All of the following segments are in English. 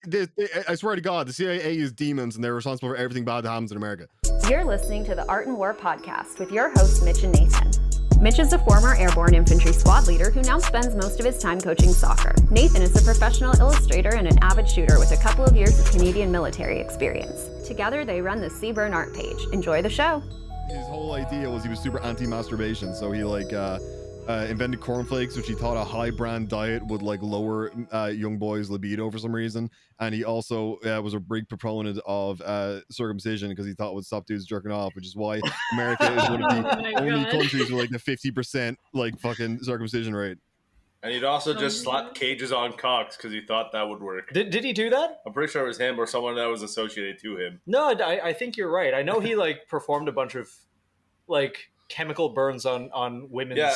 I swear to God, the CIA is demons and they're responsible for everything bad that happens in America. You're listening to the Art and War podcast with your hosts, Mitch and Nathan. Mitch is a former airborne infantry squad leader who now spends most of his time coaching soccer. Nathan is a professional illustrator and an avid shooter with a couple of years of Canadian military experience. Together, they run the Seaburn art page. Enjoy the show. His whole idea was he was super anti-masturbation, so he invented cornflakes, which he thought a high brand diet would like lower young boys' libido for some reason. And he also was a big proponent of circumcision because he thought it would stop dudes jerking off, which is why America is one of the only countries with like the 50% like fucking circumcision rate. And he'd also just slap cages on cocks because he thought that would work. Did he do that? I'm pretty sure it was him or someone that was associated to him. No, I think you're right. I know he like performed a bunch of like chemical burns on women's. Yeah,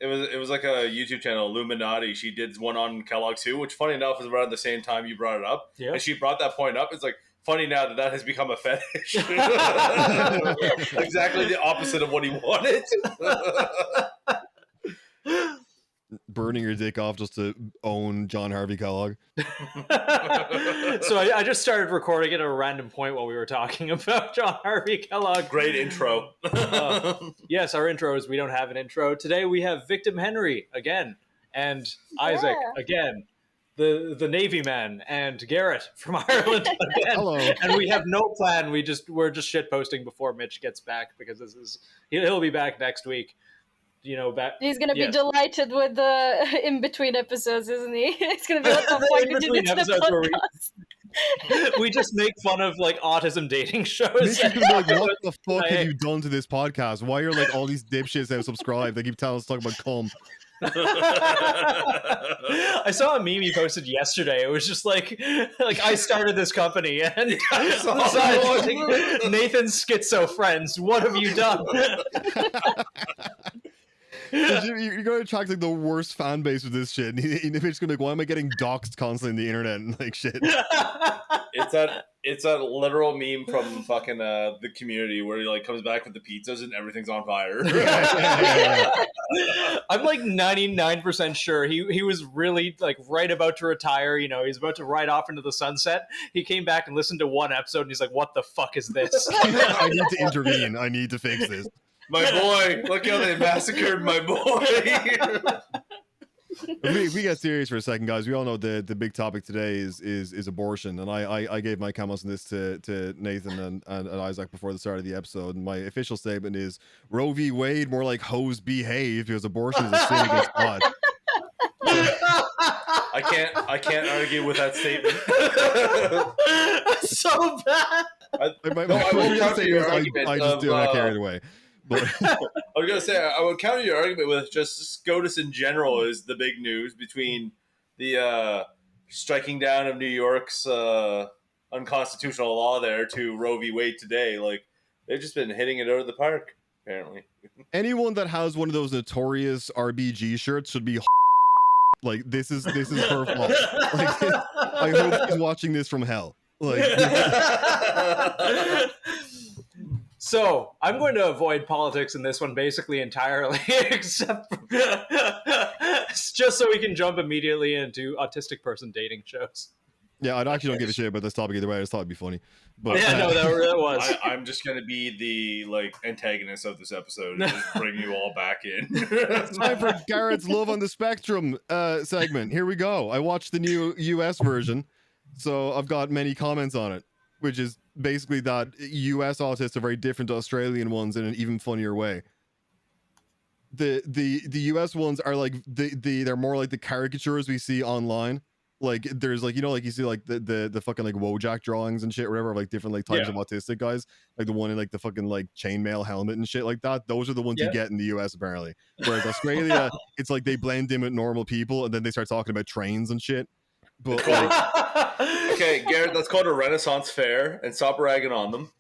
it was like a YouTube channel, Illuminati. She did one on Kellogg too, which funny enough is around the same time you brought it up. Yeah. And she brought that point up. It's like funny now that has become a fetish. Exactly the opposite of what he wanted. Burning your dick off just to own John Harvey Kellogg. So I just started recording at a random point while we were talking about John Harvey Kellogg. Great intro. Yes, our intro is we don't have an intro. Today we have Victim Henry again, and Isaac again, the Navy man, and Garrett from Ireland again. Hello. And we have no plan. We're just shit posting before Mitch gets back because he'll be back next week. You know, he's gonna be delighted with the in-between episodes, isn't he? It's gonna be what the fuck did you do to the podcast? We just make fun of like autism dating shows. Mitch is gonna be like, what the fuck have you done to this podcast? Why are like all these dipshits have subscribed? They keep telling us to talk about cum. I saw a meme he posted yesterday. It was just like I started this company and Nathan's schizo friends. What have you done? You're going to attract like the worst fan base with this shit. And he's just going to be like, why am I getting doxxed constantly on the internet and like shit? It's a literal meme from fucking the Community where he like comes back with the pizzas and everything's on fire. I'm like 99% sure he was really like right about to retire. You know, he's about to ride off into the sunset. He came back and listened to one episode and he's like, what the fuck is this? I need to intervene. I need to fix this. My boy, look how they massacred my boy. If we get serious for a second, guys, we all know the big topic today is abortion, and I gave my comments on this to Nathan and Isaac before the start of the episode, and my official statement is Roe V Wade, more like hoes behave, because abortion is a sin against God. I can't argue with that statement. So bad. I just do not carry it away. But I was gonna say I would counter your argument with just SCOTUS in general is the big news between the striking down of New York's unconstitutional law there to Roe v. Wade today. Like they've just been hitting it out of the park. Apparently, anyone that has one of those notorious RBG shirts should be like this is her fault. Like, I hope he's watching this from hell. Like. So I'm going to avoid politics in this one basically entirely, except just so we can jump immediately into autistic person dating shows. Yeah, I actually don't give a shit about this topic either way. I just thought it'd be funny. But yeah, no, that was. I'm just gonna be the like antagonist of this episode and just bring you all back in. It's time for Garrett's Love on the Spectrum segment. Here we go. I watched the new US version, so I've got many comments on it, which is basically that US autists are very different to Australian ones in an even funnier way. The US ones are like they're more like the caricatures we see online. Like there's like, you know, like you see like the fucking like Wojak drawings and shit or whatever of like different like types of autistic guys, like the one in like the fucking like chainmail helmet and shit like that. Those are the ones you get in the US apparently. Whereas Australia, it's like they blend in with normal people and then they start talking about trains and shit. But like, okay, Garrett, that's called a Renaissance fair, and stop ragging on them.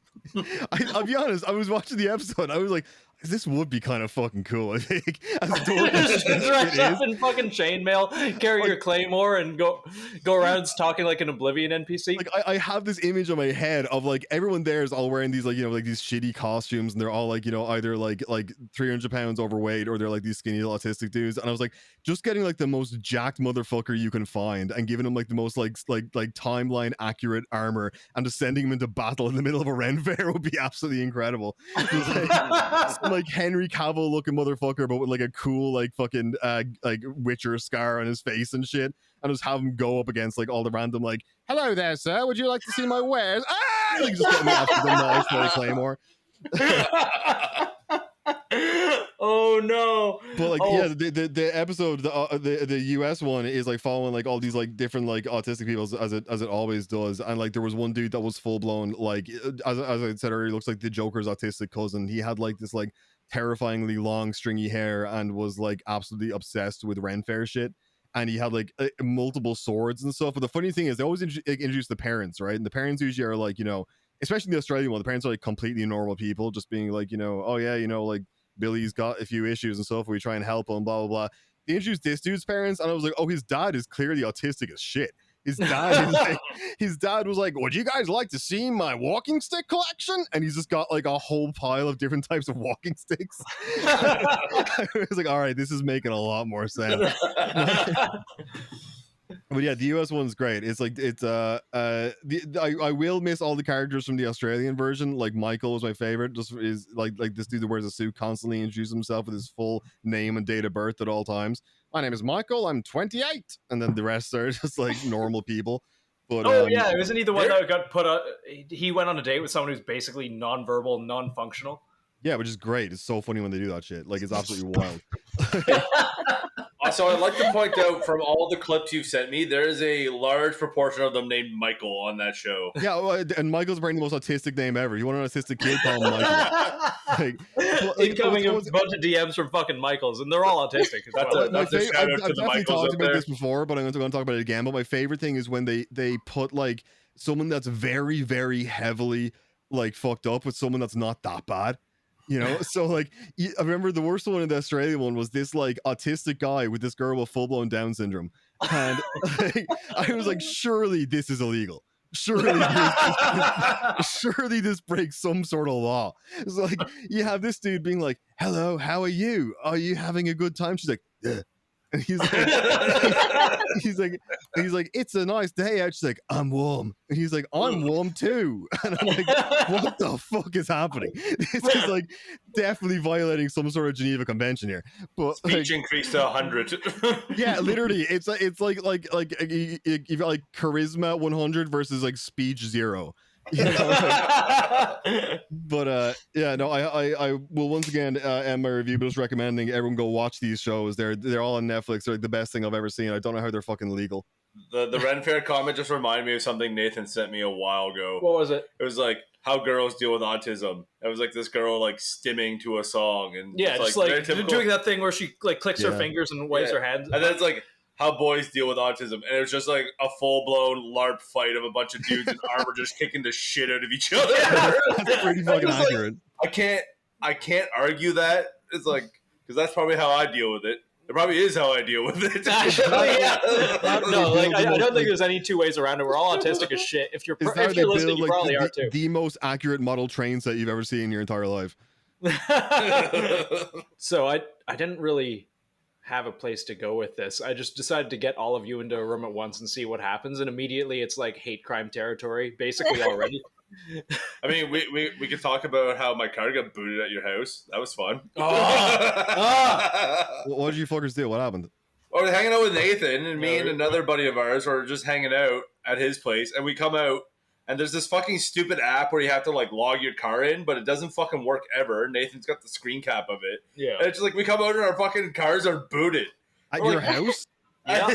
I'll be honest, I was watching the episode, I was like, this would be kind of fucking cool, I think. As Just dress up in fucking chainmail, carry your claymore, and go around talking like an Oblivion NPC. Like I have this image in my head of like everyone there is all wearing these like, you know, like these shitty costumes, and they're all like, you know, either like 300 pounds overweight, or they're like these skinny autistic dudes. And I was like, just getting like the most jacked motherfucker you can find and giving him like the most like timeline accurate armor and just sending him into battle in the middle of a Ren fair would be absolutely incredible. Like Henry Cavill looking motherfucker, but with like a cool like fucking like Witcher scar on his face and shit, and just have him go up against like all the random like, hello there sir, would you like to see my wares? Like just getting after the knife for a claymore. Oh no. But like yeah, the episode, the US one is like following like all these like different like autistic people as it always does. And like there was one dude that was full blown like, as I said earlier, looks like the Joker's autistic cousin. He had like this like terrifyingly long stringy hair and was like absolutely obsessed with Ren Fair shit. And he had like multiple swords and stuff. But the funny thing is they always introduce the parents, right? And the parents usually are like, you know, especially the Australian one, the parents are like completely normal people, just being like, you know, oh yeah, you know, like Billy's got a few issues and stuff. We try and help him, blah blah blah. They introduced this dude's parents, and I was like, oh, his dad is clearly autistic as shit. His dad, his dad was like, would you guys like to see my walking stick collection? And he's just got like a whole pile of different types of walking sticks. I was like, all right, this is making a lot more sense. But yeah, the US one's great. It's like I will miss all the characters from the Australian version. Like Michael was my favorite. Just is like this dude that wears a suit, constantly introduces himself with his full name and date of birth at all times. My name is Michael. I'm 28, and then the rest are just like normal people. But yeah, isn't he the one that got put on? He went on a date with someone who's basically non-verbal, non-functional. Yeah, which is great. It's so funny when they do that shit. Like it's absolutely wild. So I'd like to point out from all the clips you've sent me, there is a large proportion of them named Michael on that show. Yeah, well, and Michael's apparently the most autistic name ever. You want an autistic kid, call him Michael. Incoming a bunch of DMs from fucking Michaels, and they're all autistic. That's a shout out to the I've definitely Michaels talked up about there. this before, but I'm going to talk about it again. But my favorite thing is when they put like someone that's very, very heavily like fucked up with someone that's not that bad. You know, so like I remember the worst one in the Australian one was this like autistic guy with this girl with full-blown Down syndrome, and like, I was like, surely this is illegal. Surely this breaks some sort of law. It's like you have this dude being like, hello, how are you? Are you having a good time? She's like, yeah. And he's like, it's a nice day out. She's like, I'm warm. And he's like, I'm warm too. And I'm like, what the fuck is happening? This is like definitely violating some sort of Geneva Convention here. But Speech increased to 100. yeah, literally, it's like you've got like charisma 100 versus like speech 0. You know, but yeah, no, I will once again end my review, but just recommending everyone go watch these shows. They're all on Netflix. They're like the best thing I've ever seen. I don't know how they're fucking legal. The Ren Fair comment just reminded me of something Nathan sent me a while ago. What was it? It was like how girls deal with autism. It was like this girl like stimming to a song, and yeah, just like doing that thing where she like clicks her fingers and waves her hands, and then it's like how boys deal with autism, and it was just like a full-blown LARP fight of a bunch of dudes in armor just kicking the shit out of each other. That's pretty fucking accurate. Like, I can't argue that. It's like, because that's probably how I deal with it. It probably is how I deal with it. Yeah. No, like I don't think there's any two ways around it. We're all autistic as shit. If you're listening, you probably are too. The most accurate model train set you've ever seen in your entire life. So I didn't really have a place to go with this. I just decided to get all of you into a room at once and see what happens, and immediately it's like hate crime territory basically already. I mean, we could talk about how my car got booted at your house. That was fun. What did you fuckers do? What happened? I was hanging out with Nathan, and me and another buddy of ours were just hanging out at his place, and we come out, and there's this fucking stupid app where you have to like log your car in, but it doesn't fucking work ever. Nathan's got the screen cap of it. Yeah. And it's just like we come out and our fucking cars are booted. At your house? Yeah.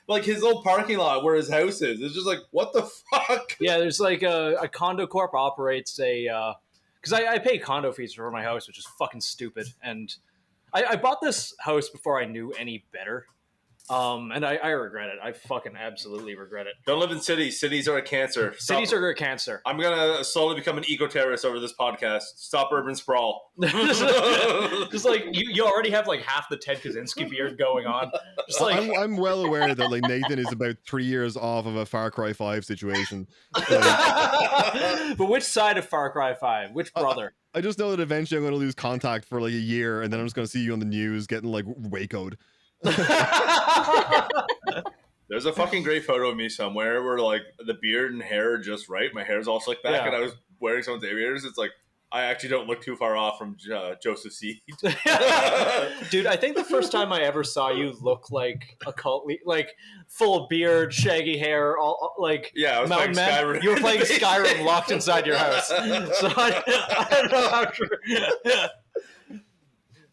Like his little parking lot where his house is. It's just like, what the fuck? Yeah, there's like a condo corp operates a... Because I pay condo fees for my house, which is fucking stupid. And I bought this house before I knew any better. And I regret it. I fucking absolutely regret it. Don't live in cities. Cities are a cancer. Cities are a cancer. I'm gonna slowly become an eco-terrorist over this podcast. Stop urban sprawl. Just like you already have like half the Ted Kaczynski beard going on. Just like I'm well aware that like Nathan is about 3 years off of a Far Cry 5 situation. But which side of Far Cry 5? Which brother? I just know that eventually I'm going to lose contact for like a year, and then I'm just going to see you on the news getting like Waco'd. There's a fucking great photo of me somewhere where like the beard and hair are just right. My hair's all slicked back, and I was wearing someone's aviators. It's like I actually don't look too far off from Joseph Seed. Dude, I think the first time I ever saw you look like a cult, like full beard, shaggy hair, all like I was Mountain playing Man. Skyrim. You were playing Skyrim locked inside your house. So I don't know how true.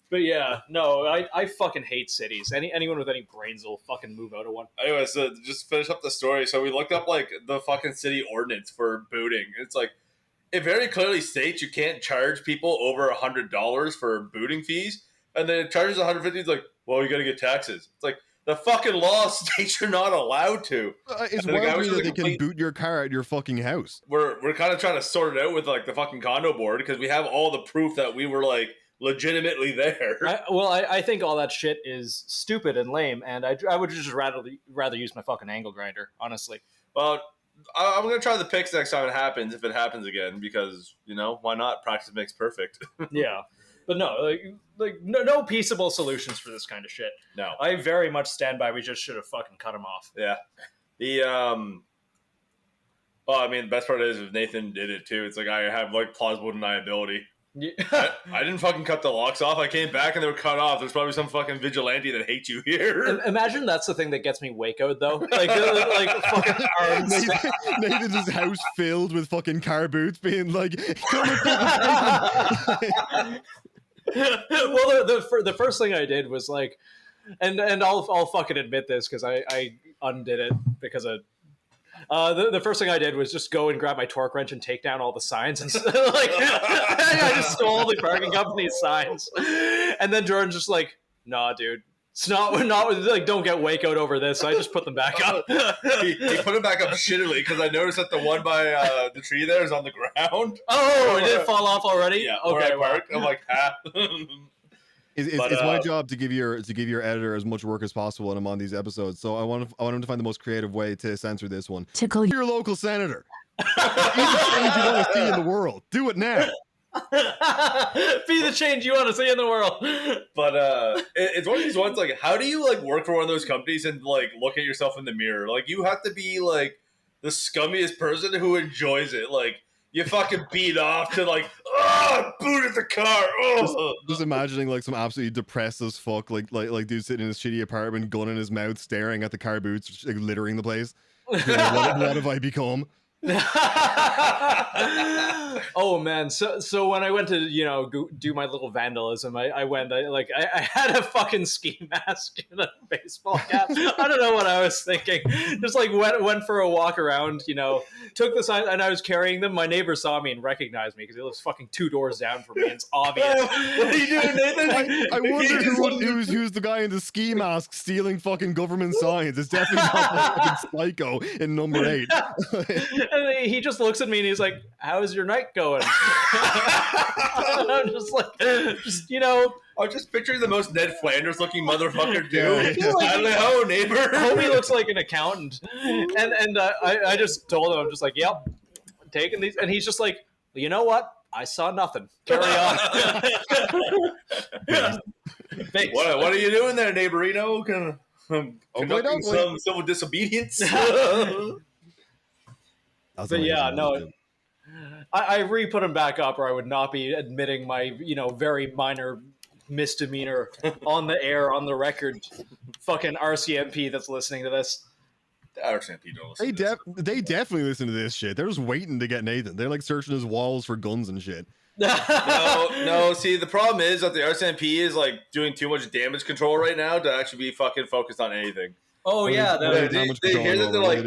But yeah, no, I fucking hate cities. Anyone with any brains will fucking move out of one. Anyways, just finish up the story. So we looked up like the fucking city ordinance for booting. It's like it very clearly states you can't charge people over $100 for booting fees, and then it charges $150. It's like, well, you got to get taxes. It's like the fucking law states you're not allowed to. It's wild to me that they can boot your car at your fucking house. We're kind of trying to sort it out with like the fucking condo board because we have all the proof that we were like legitimately there. I think all that shit is stupid and lame, and I would just rather use my fucking angle grinder, honestly. Well, I'm going to try the picks next time it happens, if it happens again, because, you know, why not? Practice makes perfect. Yeah. But no, no peaceable solutions for this kind of shit. No. I very much stand by we just should have fucking cut him off. Yeah. Well, I mean, the best part is if Nathan did it too, it's like I have like plausible deniability. Yeah. I didn't fucking cut the locks off. I came back and they were cut off. There's probably some fucking vigilante that hates you here. Imagine that's the thing that gets me Waco'd though. Like fucking arms. Nathan's house filled with fucking car boots being like, well, the first thing I did was like, and I'll fucking admit this because I undid it because of. The first thing I did was just go and grab my torque wrench and take down all the signs, and like I just stole the parking company's signs. And then Jordan's just like, "Nah, dude, it's not like don't get Waco'd over this." So I just put them back up. he put them back up shittily because I noticed that the one by the tree there is on the ground. Oh, it did fall off already. Yeah. Okay. I'm like, ha. It's my job to give your editor as much work as possible when I'm on these episodes. So I want him to find the most creative way to censor this one. Tickle your local senator. Be the change you want to see in the world. Do it now. Be the change you want to see in the world. But it's one of these ones like, how do you like work for one of those companies and like look at yourself in the mirror? Like you have to be like the scummiest person who enjoys it. Like. You fucking beat off to like, booted the car. Just imagining like some absolutely depressed as fuck, like dude sitting in his shitty apartment, gun in his mouth, staring at the car boots, like, littering the place. Like, what have I become? Oh man, so when I went to do my little vandalism, I had a fucking ski mask and a baseball cap. I don't know what I was thinking. Just like went for a walk around, took the sign, and I was carrying them. My neighbor saw me and recognized me because he lives fucking 2 doors down from me. And it's obvious. What are you doing, Nathan? I wonder who's the guy in the ski mask stealing fucking government signs. It's definitely not the fucking psycho in number 8. And he just looks at me and he's like, "How's your night going?" I'm just like, I'm just picturing the most Ned Flanders looking motherfucker dude. Yeah. Neighbor. Homie looks like an accountant. And I just told him, I'm just like, "Yep, taking these." And he's just like, "Well, you know what? I saw nothing. Carry on." What are you doing there, neighborino? Conducting some civil disobedience? But yeah, no, I re-put him back up, or I would not be admitting my, very minor misdemeanor on the air, on the record. Fucking RCMP that's listening to this. The RCMP don't listen to this. They definitely listen to this shit. They're just waiting to get Nathan. They're like searching his walls for guns and shit. No. See, the problem is that the RCMP is like doing too much damage control right now to actually be fucking focused on anything. Oh yeah, they hear that they're like.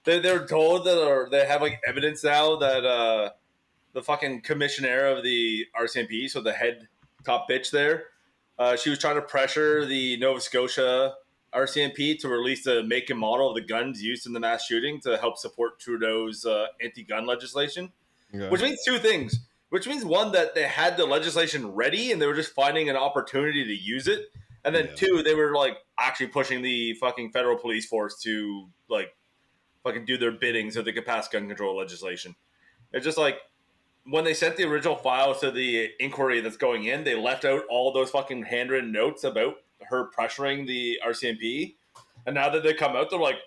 They're told that they have like evidence now that the fucking commissioner of the RCMP, so the head top bitch there, she was trying to pressure the Nova Scotia RCMP to release the make and model of the guns used in the mass shooting to help support Trudeau's anti-gun legislation, which means two things. Which means, one, that they had the legislation ready and they were just finding an opportunity to use it. And then two, they were like actually pushing the fucking federal police force to like fucking do their bidding so they could pass gun control legislation. It's just like when they sent the original files to the inquiry that's going in, they left out all those fucking handwritten notes about her pressuring the RCMP. And now that they come out, they're like,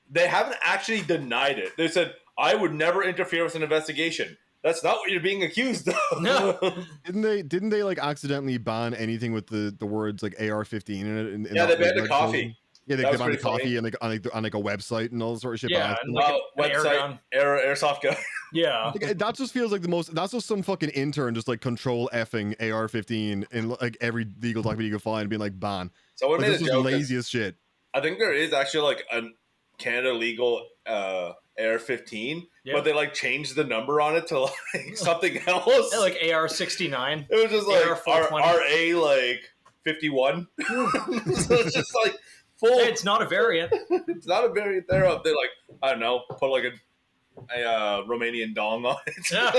they haven't actually denied it. They said, I would never interfere with an investigation. That's not what you're being accused of. No. Didn't they like accidentally ban anything with the words like AR-15 in it? They banned the coffee. Yeah, they banned the coffee and like on like a website and all sort of shit. Yeah, and like website, airsoft gun. Yeah, like, that just feels like the most. That's just some fucking intern just like control effing AR-15 in like every legal document you can find, being like ban. Someone made this a is joke. Laziest shit. I think there is actually like a Canada legal AR-15, but they like changed the number on it to like something else. Yeah, like AR-69. It was just like RA like 51. So it's just like full. Hey, it's not a variant. It's not a variant thereof. They like, I don't know, put like a Romanian dong on it. Yeah.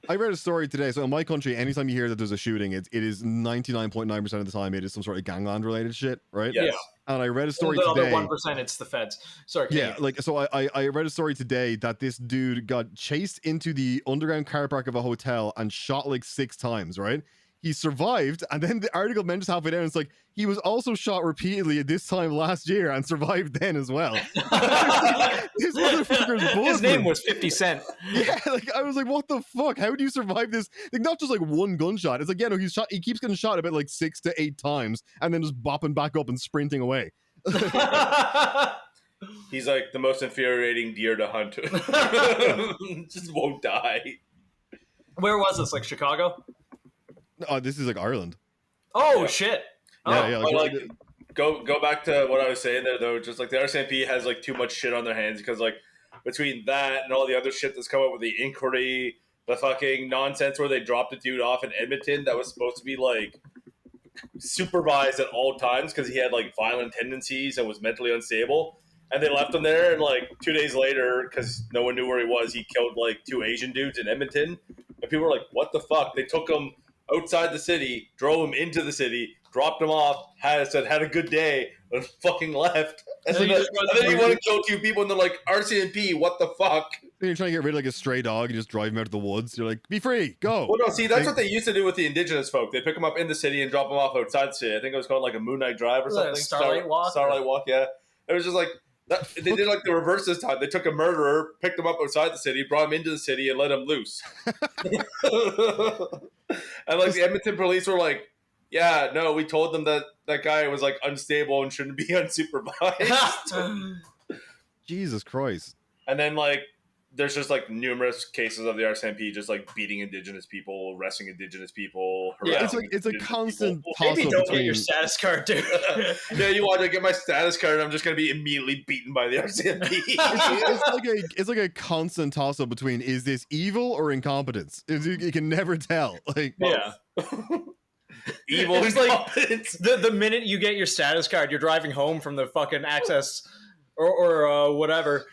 I read a story today. So in my country, anytime you hear that there's a shooting, it is 99.9% of the time it is some sort of gangland related shit, right? Yes. And I read a story the today. other 1%, it's the feds. Sorry. Yeah, like so I read a story today that this dude got chased into the underground car park of a hotel and shot like 6 times, right? He survived, and then the article mentions halfway down, it's like, he was also shot repeatedly at this time last year and survived then as well. This motherfucker's bulletproof. His name was 50 Cent. Yeah, like, I was like, what the fuck? How do you survive this? Like, not just like one gunshot. It's like, yeah, no, he keeps getting shot about like 6 to 8 times and then just bopping back up and sprinting away. He's like the most infuriating deer to hunt. Just won't die. Where was this? Like Chicago? Oh, this is like Ireland. Oh, shit. Yeah, like go back to what I was saying there, though. Just like the RCMP has like too much shit on their hands because like between that and all the other shit that's come up with the inquiry, the fucking nonsense where they dropped a dude off in Edmonton that was supposed to be like supervised at all times because he had like violent tendencies and was mentally unstable, and they left him there, and like 2 days later, because no one knew where he was, he killed like 2 Asian dudes in Edmonton, and people were like, what the fuck? They took him outside the city, drove him into the city, dropped him off, said had a good day, and fucking left. And then he wanted to kill 2 people, and they're like, RCMP, what the fuck? Then you're trying to get rid of like a stray dog and just drive him out to the woods. You're like, be free, go. Well, no, see, that's what they used to do with the indigenous folk. They pick them up in the city and drop them off outside the city. I think it was called like a Moonlight Drive or something. Starlight Walk? Starlight Walk, yeah. It was just like, they did like the reverse this time. They took a murderer, picked him up outside the city, brought him into the city, and let him loose. And like the Edmonton police were like, yeah, no, we told them that that guy was like unstable and shouldn't be unsupervised. Jesus Christ. And then like there's just like numerous cases of the RCMP just like beating indigenous people, arresting indigenous people. Yeah, it's a constant toss Maybe up don't between get your status card, dude. Yeah, you want to get my status card, I'm just gonna be immediately beaten by the RCMP. it's like a constant toss up between, is this evil or incompetence? You can never tell. Like, yeah. Evil. It's like the minute you get your status card, you're driving home from the fucking access or whatever,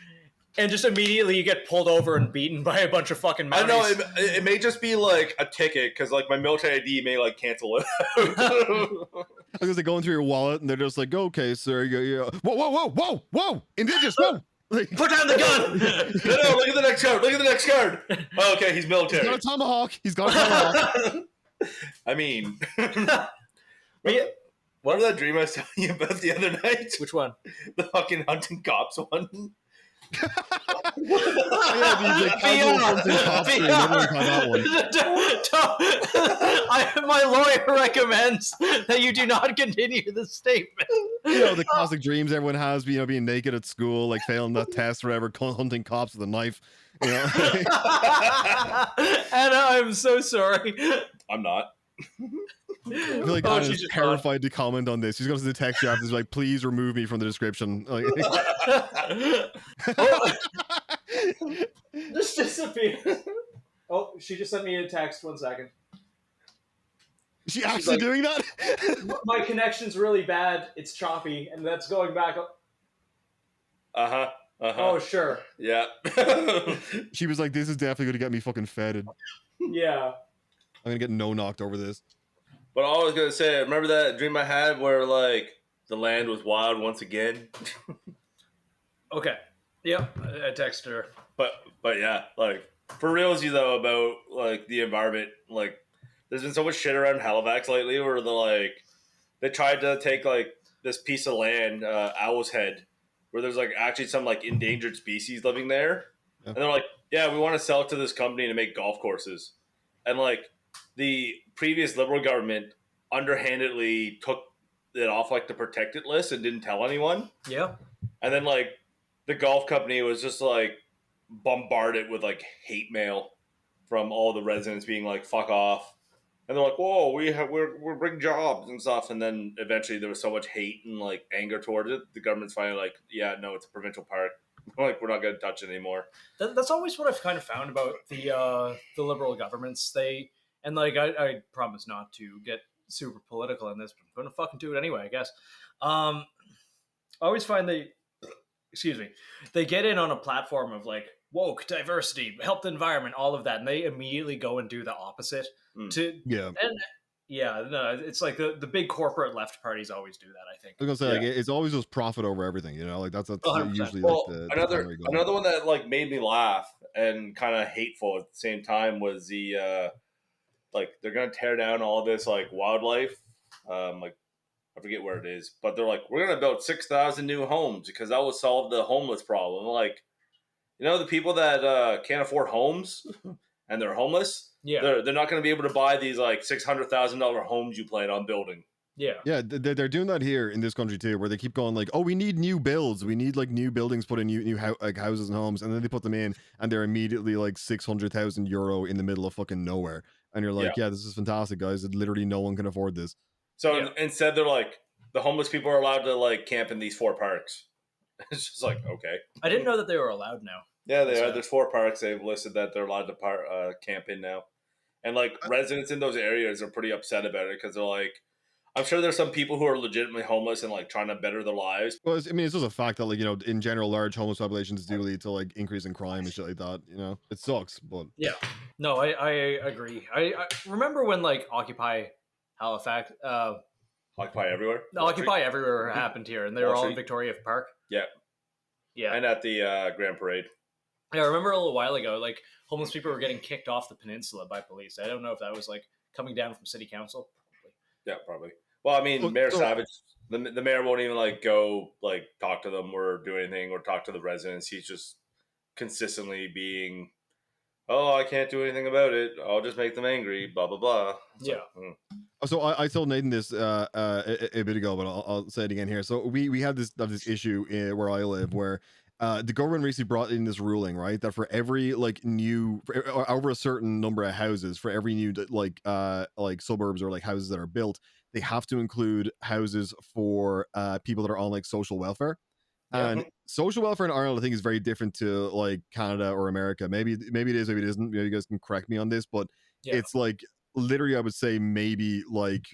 and just immediately you get pulled over and beaten by a bunch of fucking Mounties. I know it may just be like a ticket because like my military ID may like cancel it. Because they're going through your wallet and they're just like, okay, sir, whoa, indigenous, whoa. Like, put down the gun. No, look at the next card. Look at the next card. Oh, okay, he's military. He's got a tomahawk. I mean, what was that dream I was telling you about the other night? Which one? The fucking hunting cops one. My lawyer recommends that you do not continue the statement. You know, the classic dreams everyone has, you know, being naked at school, like failing that test or whatever, hunting cops with a knife. You know? Anna, I'm so sorry. I'm not. I feel like Anna's terrified to comment on this. She's going to the text you after. She's like, please remove me from the description. Like, just disappear. Oh, she just sent me a text. 1 second. She actually like, doing that? My connection's really bad. It's choppy, and that's going back. Oh, sure. Yeah. She was like, this is definitely going to get me fucking fetid. Yeah. I'm going to get no-knocked over this. But I was going to say, remember that dream I had where, like, the land was wild once again? Okay. Yep. I texted her. But yeah, like, for realsy, though, about, like, the environment, like, there's been so much shit around Halifax lately where they tried to take, like, this piece of land, Owl's Head, where there's, like, actually some, like, endangered species living there. Yeah. And they're like, yeah, we want to sell it to this company to make golf courses. And, like, the previous Liberal government underhandedly took it off, like, the protected list and didn't tell anyone. Yeah. And then, like, the golf company was just, like, bombarded with, like, hate mail from all the residents being like, fuck off. And they're like, whoa, we're bring jobs and stuff. And then eventually there was so much hate and, like, anger towards it. The government's finally like, yeah, no, it's a provincial park. Like, we're not going to touch it anymore. That's always what I've kind of found about the Liberal governments. I promise not to get super political in this, but I'm going to fucking do it anyway, I guess. I always find they get in on a platform of, like, woke, diversity, help the environment, all of that, and they immediately go and do the opposite. It's like the big corporate left parties always do that, I think. I was gonna say, like, it's always just profit over everything, you know, like that's 100%. usually well, like another one that, like, made me laugh and kind of hateful at the same time was the like, they're gonna tear down all this, like, wildlife, like, I forget where it is, but they're like, we're gonna build 6,000 new homes because that will solve the homeless problem. Like, you know, the people that can't afford homes and they're homeless, they're not going to be able to buy these, like, $600,000 homes you plan on building. Yeah, they're doing that here in this country too, where they keep going like, oh, we need new builds, we need, like, new buildings put in, new like houses and homes, and then they put them in, and they're immediately like €600,000 in the middle of fucking nowhere, and you're like, yeah, this is fantastic, guys. Literally, no one can afford this. So instead, they're like, the homeless people are allowed to, like, camp in these 4 parks. It's just like, okay. I didn't know that they were allowed now. Yeah, they are. There's 4 parks they've listed that they're allowed to camp in now. And, like, residents in those areas are pretty upset about it because they're like, I'm sure there's some people who are legitimately homeless and, like, trying to better their lives. Well, I mean, it's just a fact that, like, you know, in general, large homeless populations do lead to, like, increase in crime and shit like that, you know? It sucks, but... Yeah. No, I agree. I remember when, like, Occupy Halifax... Occupy Everywhere? Occupy Everywhere happened here, and they were all in Victoria Park. Yeah. Yeah. And at the Grand Parade. Yeah, I remember a little while ago, like, homeless people were getting kicked off the peninsula by police. I don't know if that was, like, coming down from city council. Yeah, probably. Well, I mean, Mayor Savage, the mayor won't even, like, go, like, talk to them or do anything or talk to the residents. He's just consistently being, oh, I can't do anything about it. I'll just make them angry, blah, blah, blah. So, So I told Nathan this a bit ago, but I'll say it again here. So we have this issue where I live, where the government recently brought in this ruling, right, that for every, like, over a certain number of houses, for every new like suburbs or, like, houses that are built, they have to include houses for people that are on, like, social welfare. And social welfare in Ireland, I think, is very different to, like, Canada or America. Maybe it is, maybe it isn't. Maybe you guys can correct me on this, but it's like, literally, I would say maybe like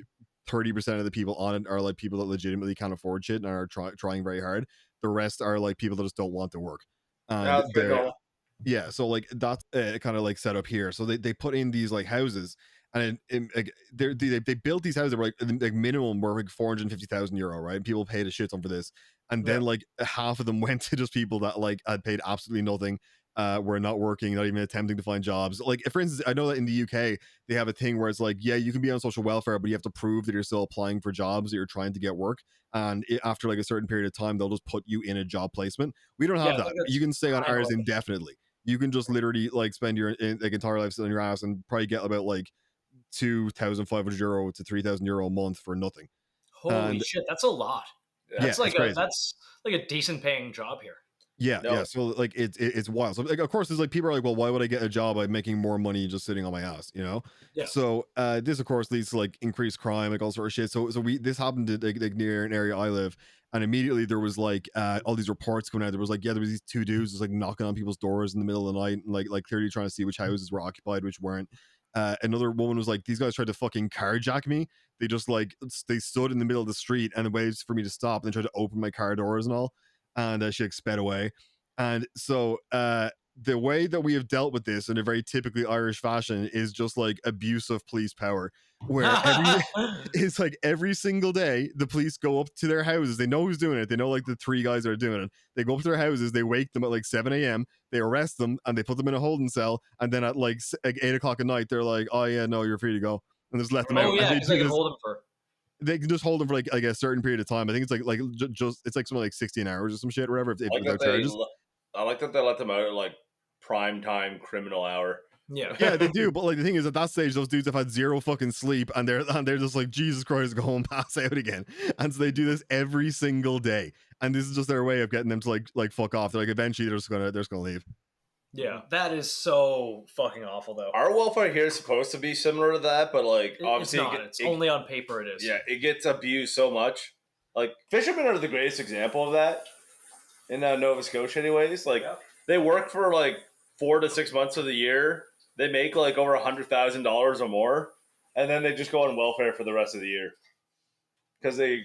30% of the people on it are, like, people that legitimately can't afford shit and are trying very hard. The rest are, like, people that just don't want to work. Yeah, so, like, that's kind of, like, set up here. So they put in these, like, houses, and like, they built these houses that were, like minimum were, like, €450,000, right? People paid a shit ton for this, and then, like, half of them went to just people that, like, had paid absolutely nothing. Were not working, not even attempting to find jobs. Like, for instance, I know that in the UK they have a thing where it's like, yeah, you can be on social welfare, but you have to prove that you're still applying for jobs, that you're trying to get work, and after, like, a certain period of time, they'll just put you in a job placement. We don't have that. You can stay on ours indefinitely. You can just literally, like, spend your, like, entire life sitting on your ass and probably get about, like, €2,500 to €3,000 a month for nothing. Holy shit, that's a lot. That's like a decent paying job here. Yeah. So, like, it's wild. So, like, of course, there's, like, people are like, well, why would I get a job by making more money just sitting on my ass, you know? Yeah. So this, of course, leads to, like, increased crime, like, all sort of shit. So this happened to, like, near an area I live, and immediately there was, like, all these reports coming out. There was, like, there was these 2 dudes just, like, knocking on people's doors in the middle of the night, and like clearly trying to see which houses were occupied, which weren't. another woman was like, these guys tried to fucking carjack me. They just like, they stood in the middle of the street and waited for me to stop and they tried to open my car doors and all. And she like sped away. And so the way that we have dealt with this in a very typically Irish fashion is just like abuse of police power, where it's like every single day the police go up to their houses. They know who's doing it. They know like the 3 guys that are doing it. They go up to their houses. They wake them at like 7 a.m. They arrest them and they put them in a holding cell. And then at like 8 o'clock at night, they're like, "Oh yeah, no, you're free to go," and just let them out. Oh yeah, and they can hold them for. They can just hold them for like a certain period of time. I think it's like just it's like something like 16 hours or some shit, or whatever. If without charges. I like that they let them out at like prime time criminal hour. Yeah, they do. But like the thing is, at that stage, those dudes have had 0 fucking sleep, and they're just like, Jesus Christ, go home, pass out again. And so they do this every single day, and this is just their way of getting them to like fuck off. They're like, eventually they're just gonna leave. Yeah, that is so fucking awful, though. Our welfare here is supposed to be similar to that, but like obviously it's not. It's only on paper. It is. Yeah, it gets abused so much. Like fishermen are the greatest example of that in Nova Scotia, anyways. Like they work for like 4 to 6 months of the year. They make like over $100,000 or more, and then they just go on welfare for the rest of the year because they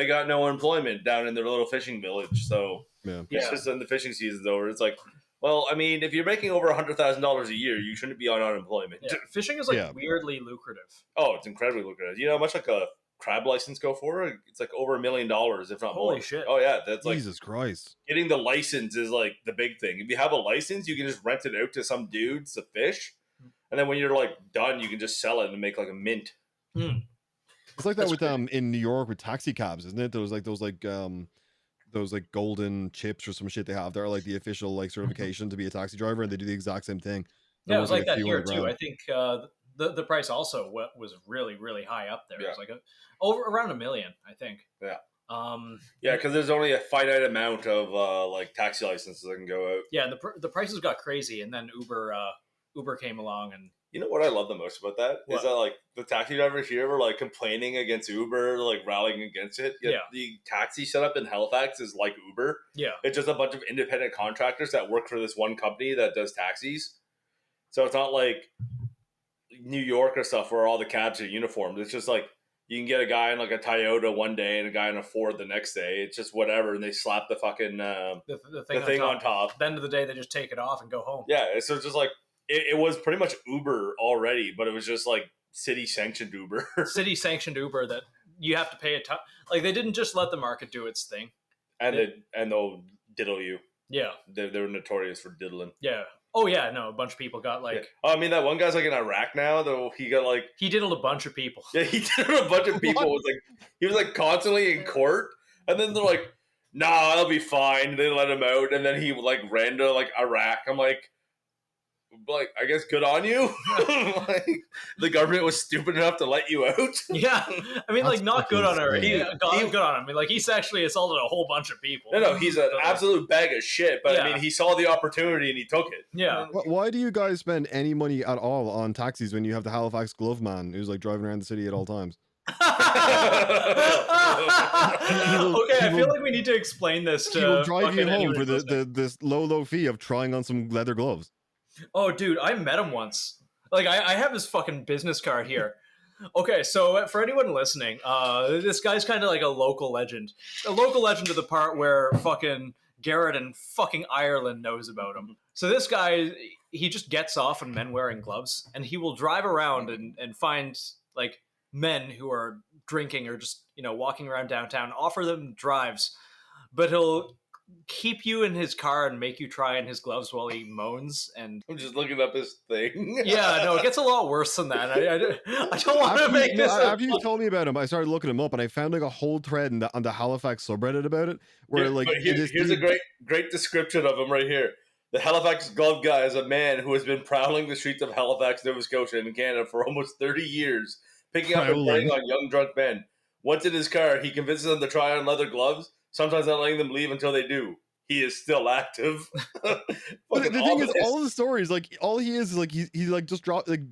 got no employment down in their little fishing village. So it's just when the fishing season's over. It's like, well, I mean, if you're making over $100,000 a year, you shouldn't be on unemployment. Yeah. Fishing is like weirdly lucrative. Oh, it's incredibly lucrative. You know how much like a crab license go for? It's like over $1 million, if not more. Holy shit! Oh yeah, that's like Jesus Christ. Getting the license is like the big thing. If you have a license, you can just rent it out to some dudes to fish, and then when you're like done, you can just sell it and make like a mint. It's like that with in New York with taxi cabs, isn't it? Those golden chips or some shit they have. They're like the official like certification to be a taxi driver, and they do the exact same thing. Yeah, it was like that here too. I think the price also was really, really high up there. Yeah. It was like around $1 million, I think. Yeah. Yeah, because there's only a finite amount of like taxi licenses that can go out. Yeah, and the prices got crazy, and then Uber came along, and you know what I love the most about that is that like the taxi drivers here were like complaining against Uber, like rallying against it. Yet the taxi setup in Halifax is like Uber. Yeah, it's just a bunch of independent contractors that work for this one company that does taxis. So it's not like New York or stuff where all the cabs are uniformed. It's just like you can get a guy in like a Toyota one day and a guy in a Ford the next day. It's just whatever, and they slap the fucking the thing on top. At the end of the day, they just take it off and go home. Yeah, so it's just like it was pretty much Uber already, but it was just like city sanctioned Uber. City sanctioned Uber that you have to pay a ton. Like they didn't just let the market do its thing, and they'll diddle you. Yeah, they're notorious for diddling. Yeah. Oh yeah, no, a bunch of people got like. Yeah. Oh, I mean, that one guy's like in Iraq now. Though he got like he diddled a bunch of people. Yeah, he diddled a bunch of people. He was like constantly in court, and then they're like, "Nah, I'll be fine." They let him out, and then he like ran to like Iraq. I'm like, I guess good on you. Like, the government was stupid enough to let you out. Yeah, I mean, like not good on her. Good on him. I mean, like he's actually assaulted a whole bunch of people. No, he's an absolute bag of shit. But I mean, he saw the opportunity and he took it. Yeah. Why do you guys spend any money at all on taxis when you have the Halifax Glove Man who's like driving around the city at all times? Okay, I feel like we need to explain this to. He will drive you home for this low fee of trying on some leather gloves. Oh, dude, I met him once. Like, I have his fucking business card here. Okay, so for anyone listening, this guy's kind of like a local legend. A local legend to the part where fucking Garrett and fucking Ireland knows about him. So this guy, he just gets off on men wearing gloves, and he will drive around and find, like, men who are drinking or just, walking around downtown, offer them drives, but he'll keep you in his car and make you try on his gloves while he moans. And I'm just looking up his thing. Yeah, no, it gets a lot worse than that. I don't want to make this. After you told me about him, I started looking him up, and I found like a whole thread on the Halifax subreddit about it. Where here's a great description of him right here. The Halifax glove guy is a man who has been prowling the streets of Halifax, Nova Scotia, in Canada for almost 30 years, picking up and preying on young drunk men. Once in his car, he convinces them to try on leather gloves, sometimes not letting them leave until they do. He is still active. But the thing is, all of the stories, like all he is like he like just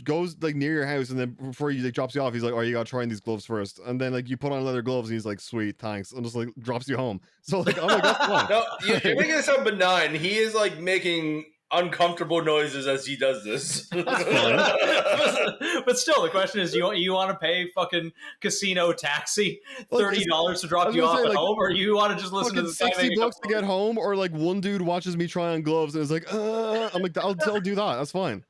goes like near your house, and then before he like drops you off, he's like, "Oh, you gotta try on these gloves first," and then like you put on leather gloves, and he's like, "Sweet, thanks," and just like drops you home. So like, I'm like, that's fun. No, you're making it sound benign. He is like making uncomfortable noises as he does this. But still, the question is, you want to pay fucking casino taxi $30 to drop you off at home, or you want to just listen to the $60 to get home, or like one dude watches me try on gloves and is like, I'm like, I'll do that. That's fine.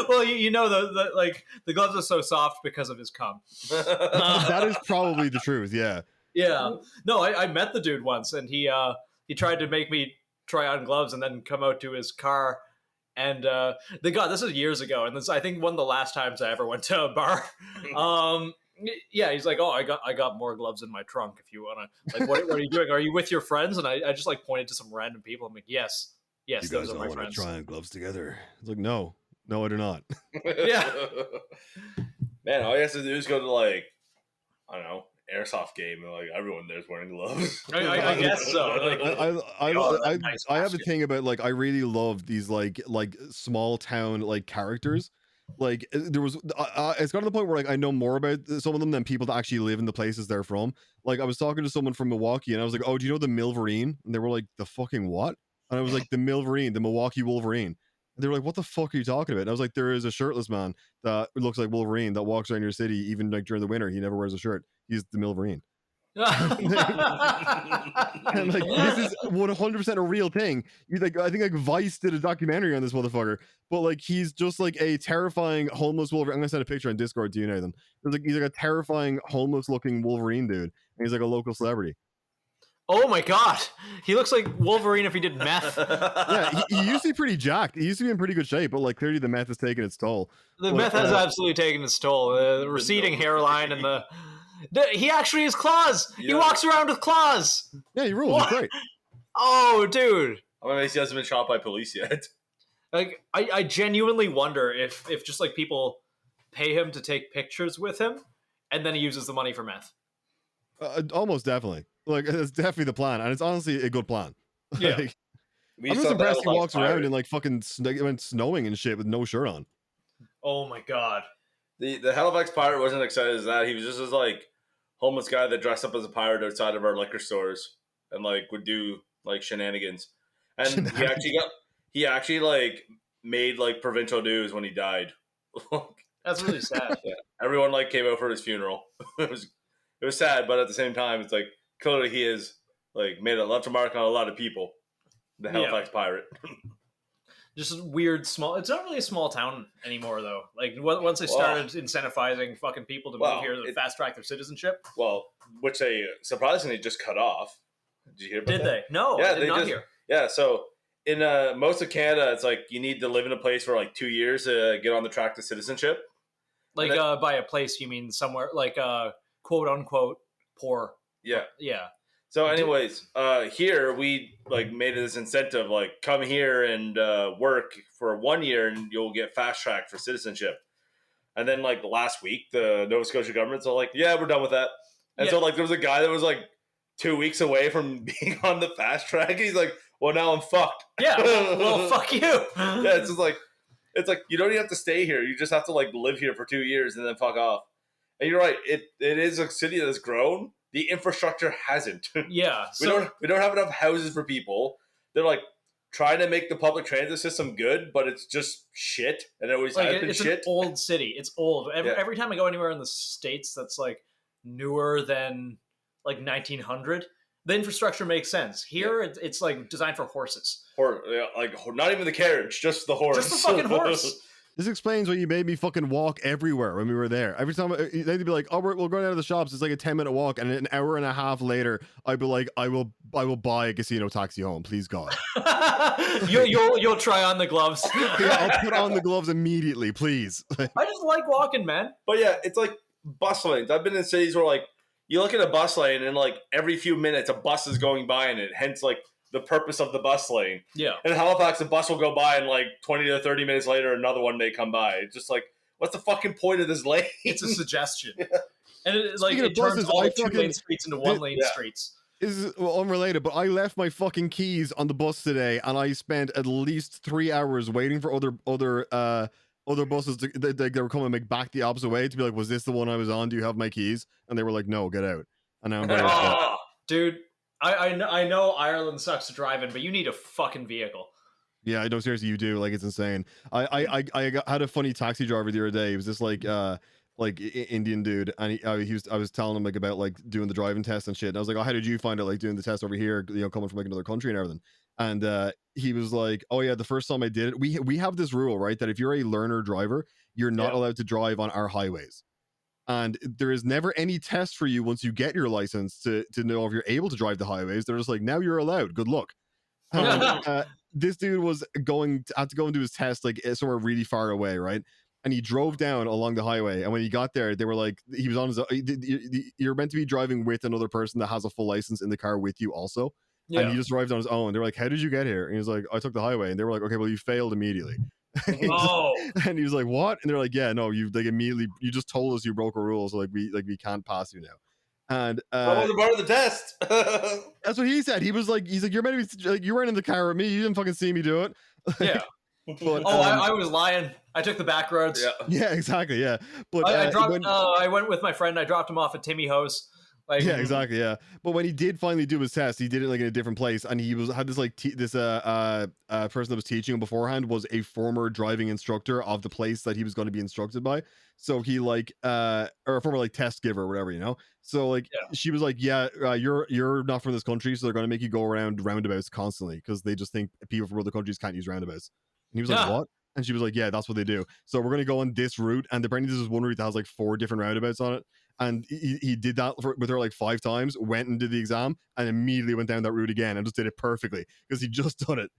Well, you know the gloves are so soft because of his cum. That is probably the truth. Yeah. Yeah. No, I met the dude once, and he tried to make me try on gloves and then come out to his car. And this is years ago, and this I think one of the last times I ever went to a bar. Yeah, he's like, "Oh, I got more gloves in my trunk. If you wanna, like, what are you doing? Are you with your friends?" And I just like pointed to some random people. I'm like, "Yes, you guys those are my all friends." try on gloves together. It's like, no, I do not. Yeah, man, all you have to do is go to like, I don't know, airsoft game, and like everyone there's wearing gloves. I guess so. Like, I have a thing about like I really love these like small town like characters. Like there was it's got to the point where like I know more about some of them than people that actually live in the places they're from. Like I was talking to someone from Milwaukee and I was like, "Oh, do you know the Milverine?" And they were like, "The fucking what?" And I was like, "The Milverine, the Milwaukee Wolverine." And they were like, "What the fuck are you talking about?" And I was like, "There is a shirtless man that looks like Wolverine that walks around your city even like during the winter. He never wears a shirt. He's the Milverine." And like this is 100% a real thing. You like I think like Vice did a documentary on this motherfucker, but like he's just like a terrifying homeless Wolverine. I'm gonna send a picture on Discord to you, Nathan. He's like a terrifying homeless looking Wolverine dude, and he's like a local celebrity. Oh my god, he looks like Wolverine if he did meth. Yeah, he used to be pretty jacked. He used to be in pretty good shape, but like clearly the meth has taken its toll. The meth has absolutely taken its toll. The receding hairline and he actually has claws. Yeah. He walks around with claws. Yeah, he rules. He's great. Oh, dude. I mean, he hasn't been shot by police yet. Like, I genuinely wonder if just like people pay him to take pictures with him, and then he uses the money for meth. Almost definitely. Like, it's definitely the plan, and it's honestly a good plan. Yeah. Like, I'm just impressed he walks around in like fucking snowing and shit with no shirt on. Oh my god. The Halifax pirate wasn't excited as that. He was just this like homeless guy that dressed up as a pirate outside of our liquor stores and like would do like shenanigans. And he actually like made like provincial news when he died. That's really sad. Yeah. Everyone like came out for his funeral. It was sad, but at the same time, it's like clearly he has like made a left mark on a lot of people. The Halifax pirate. Just weird small. It's not really a small town anymore, though. Like once they started incentivizing fucking people to move here to fast track their citizenship. Well, which they surprisingly just cut off. Did you hear about that? Did they? No, yeah, I did not hear. Yeah, so in most of Canada, it's like you need to live in a place for like 2 years to get on the track to citizenship. Like by a place, you mean somewhere like quote unquote poor. Yeah. Yeah. So anyways, here we like made this incentive, like come here and work for 1 year and you'll get fast tracked for citizenship. And then like last week, the Nova Scotia government's all like, yeah, we're done with that. And so like there was a guy that was like 2 weeks away from being on the fast track. He's like, well, now I'm fucked. Yeah, well, fuck you. Yeah, it's just like, you don't even have to stay here. You just have to like live here for 2 years and then fuck off. And you're right. It is a city that has grown. The infrastructure hasn't. Yeah. We don't have enough houses for people. They're like trying to make the public transit system good, but it's just shit. And it always has been shit. It's an old city. It's old. Every time I go anywhere in the States that's like newer than like 1900, the infrastructure makes sense. Here, it's like designed for horses. Or like not even the carriage, just the horse. Just the fucking horse. This explains why you made me fucking walk everywhere when we were there. Every time they'd be like, "Oh, we'll go down to the shops." It's like a 10-minute walk, and an hour and a half later, I'd be like, "I will buy a casino taxi home, please God." you'll try on the gloves. Yeah, I'll put on the gloves immediately, please. I just like walking, man. But yeah, it's like bus lanes. I've been in cities where like you look at a bus lane, and like every few minutes, a bus is going by in it. Hence, like the purpose of the bus lane. Yeah. In Halifax, a bus will go by and like 20 to 30 minutes later, another one may come by. It's just like, what's the fucking point of this lane? It's a suggestion. Yeah. And it turns all the 2-lane streets into 1-lane streets. This is unrelated, but I left my fucking keys on the bus today, and I spent at least 3 hours waiting for other buses they were coming make back the opposite way to be like, was this the one I was on? Do you have my keys? And they were like, no, get out. And now I'm very upset. Dude, I know Ireland sucks to drive in, but you need a fucking vehicle. Yeah, I know. Seriously, you do. Like, it's insane. I had a funny taxi driver the other day. He was this Indian dude, and I was telling him like about like doing the driving test and shit. And I was like, oh, how did you find it like doing the test over here? You know, coming from like another country and everything. And he was like, oh yeah, the first time I did it, we have this rule, right, that if you're a learner driver, you're not allowed to drive on our highways. And there is never any test for you once you get your license to know if you're able to drive the highways. They're just like, now you're allowed. Good luck. This dude was had to go and do his test like somewhere really far away, right? And he drove down along the highway. And when he got there, they were like, he was on his. You're meant to be driving with another person that has a full license in the car with you, also. Yeah. And he just arrived on his own. They were like, "How did you get here?" And he was like, "I took the highway." And they were like, "Okay, well, you failed immediately." And he was like, "What?" And they're like, "Yeah, no, you like immediately. You just told us you broke a rule, so we can't pass you now." And that wasn't part of the test. That's what he said. He's like, "You're meant to be like, you weren't in the car with me. You didn't fucking see me do it." Yeah. But, I was lying. I took the back roads. Yeah, exactly. Yeah, but I went with my friend. I dropped him off at Timmy Ho's. Like, yeah, exactly. Yeah, but when he did finally do his test, he did it like in a different place, and he had this like this person that was teaching him beforehand was a former driving instructor of the place that he was going to be instructed by. So he like or a former like test giver or whatever, you know. So like she was like, yeah, you're not from this country, so they're going to make you go around roundabouts constantly because they just think people from other countries can't use roundabouts. And he was like, what? And she was like, yeah, that's what they do. So we're going to go on this route. And apparently this is one route that has like 4 different roundabouts on it. And he did that with her like 5 times, went and did the exam, and immediately went down that route again and just did it perfectly because he just done it.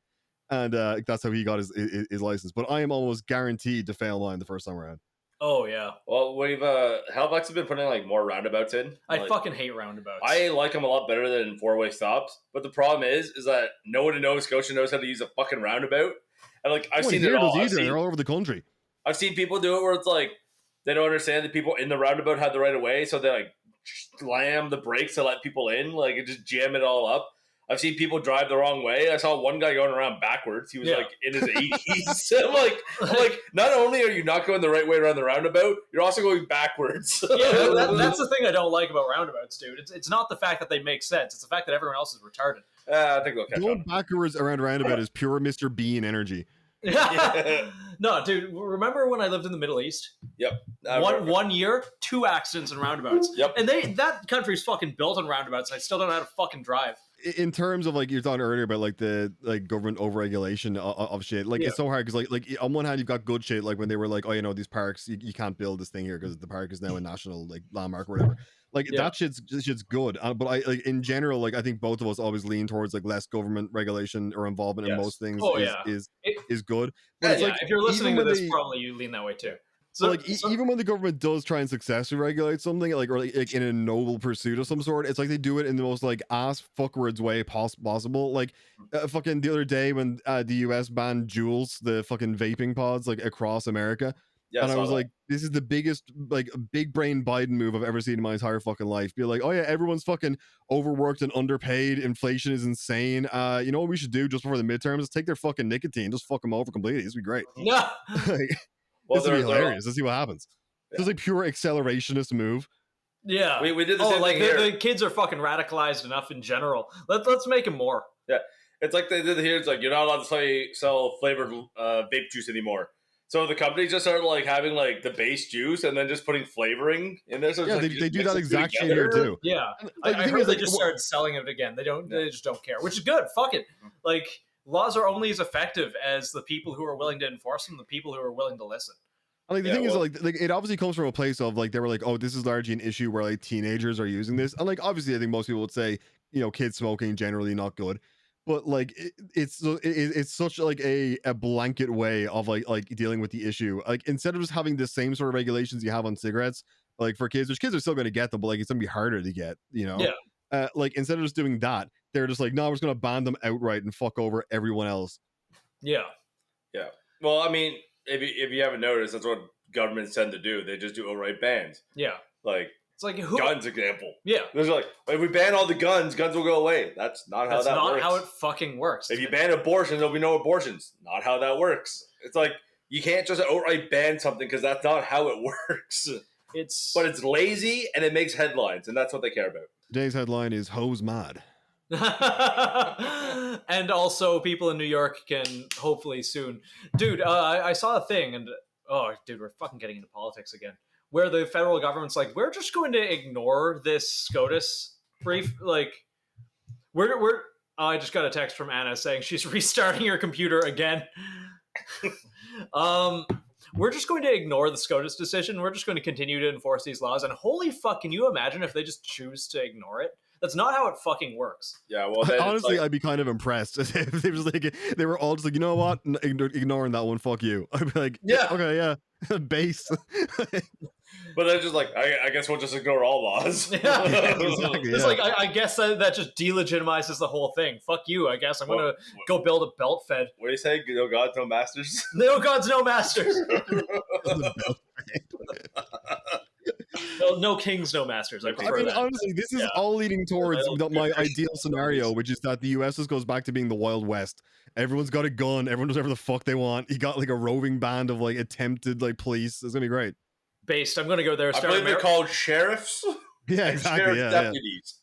And that's how he got his license. But I am almost guaranteed to fail mine the first time around. Oh, yeah. Well, we've Halifax have been putting like more roundabouts in. I fucking hate roundabouts. I like them a lot better than 4-way stops. But the problem is that no one in Nova Scotia knows how to use a fucking roundabout. And like I've seen it all. They're all over the country. I've seen people do it where it's like they don't understand that people in the roundabout have the right of way, so they like slam the brakes to let people in, like and just jam it all up. I've seen people drive the wrong way. I saw one guy going around backwards. He was like in his 80s. I'm like, not only are you not going the right way around the roundabout, you're also going backwards. That's the thing I don't like about roundabouts, dude. It's not the fact that they make sense. It's the fact that everyone else is retarded. I think they'll catch going backwards around roundabout is pure Mr. Bean energy. No, dude. Remember when I lived in the Middle East? Yep. One year, 2 accidents in roundabouts. Yep. And that country's fucking built on roundabouts. And I still don't know how to fucking drive. In terms of like you're talking earlier about like the like government overregulation of shit, like it's so hard because like on one hand you've got good shit like when they were like, oh, you know, these parks you can't build this thing here because the park is now a national like landmark or whatever. Like that shit's good, but I like in general like I think both of us always lean towards like less government regulation or involvement in most things is good. But it's like, if you're listening to this, probably you lean that way too. So like even when the government does try and successfully regulate something like in a noble pursuit of some sort, it's like they do it in the most like ass fuckwards way possible. Like fucking the other day when the US banned Juuls, the fucking vaping pods like across America. Yeah, and I was like, this is the biggest like big brain Biden move I've ever seen in my entire fucking life. Be like, oh yeah, everyone's fucking overworked and underpaid. Inflation is insane. You know what we should do just before the midterms? Is take their fucking nicotine, just fuck them over completely. This would be great. Yeah. This would be hilarious. Let's see what happens. Yeah. It's like pure accelerationist move. Yeah, we did the same thing here. The kids are fucking radicalized enough in general. Let's make them more. Yeah, it's like they did here. It's like you're not allowed to sell flavored vape juice anymore. So the companies just started like having like the base juice and then just putting flavoring in there. So it's they do that exact shit here too. Yeah, I heard they just started selling it again. They just don't care, which is good. Fuck it. Like. Laws are only as effective as the people who are willing to enforce them, the people who are willing to listen. I think the thing is like it obviously comes from a place of like they were like, oh, this is largely an issue where like teenagers are using this, and like obviously I think most people would say, you know, kids smoking generally not good, but like it's such like a blanket way of like dealing with the issue. Like instead of just having the same sort of regulations you have on cigarettes, like for kids, which kids are still going to get them, but like it's going to be harder to get, you know. Yeah. Like instead of just doing that, they're just like, no, we're just going to ban them outright and fuck over everyone else. Yeah. Well, I mean, if you haven't noticed, that's what governments tend to do. They just do outright bans. Yeah. Like it's like guns example. Yeah. There's like, if we ban all the guns will go away. That's not how that works. That's not how it fucking works. If you ban abortion, there'll be no abortions. Not how that works. It's like you can't just outright ban something because that's not how it works. But it's lazy and it makes headlines, and that's what they care about. Today's headline is Ho's mad. And also people in New York can hopefully soon. Dude, I saw a thing, and dude, we're fucking getting into politics again, where the federal government's like, we're just going to ignore this SCOTUS brief. Like, we're I just got a text from Anna saying she's restarting her computer again. We're just going to ignore the SCOTUS decision. We're just going to continue to enforce these laws. And holy fuck, can you imagine if they just choose to ignore it? That's not how it fucking works. Yeah, well, then honestly, I'd be kind of impressed if they was like, they were all just like, you know what, ignoring that one, fuck you. I'd be like, yeah, okay, yeah, base. But they're just like, I guess we'll just ignore all laws. Yeah. Exactly, It's yeah. like, I guess that just delegitimizes the whole thing. Fuck you, I guess. I'm going to go build a belt fed. What do you say? No gods, no masters? No gods, no masters. No kings, no masters. I prefer that. Honestly, this is all leading towards my ideal scenario, which is that the US just goes back to being the Wild West. Everyone's got a gun. Everyone does whatever the fuck they want. You got like a roving band of like attempted like police. It's gonna be great. Based, I'm going to go there. I believe they're called sheriffs. Yeah, and exactly. sheriff Yeah, deputies.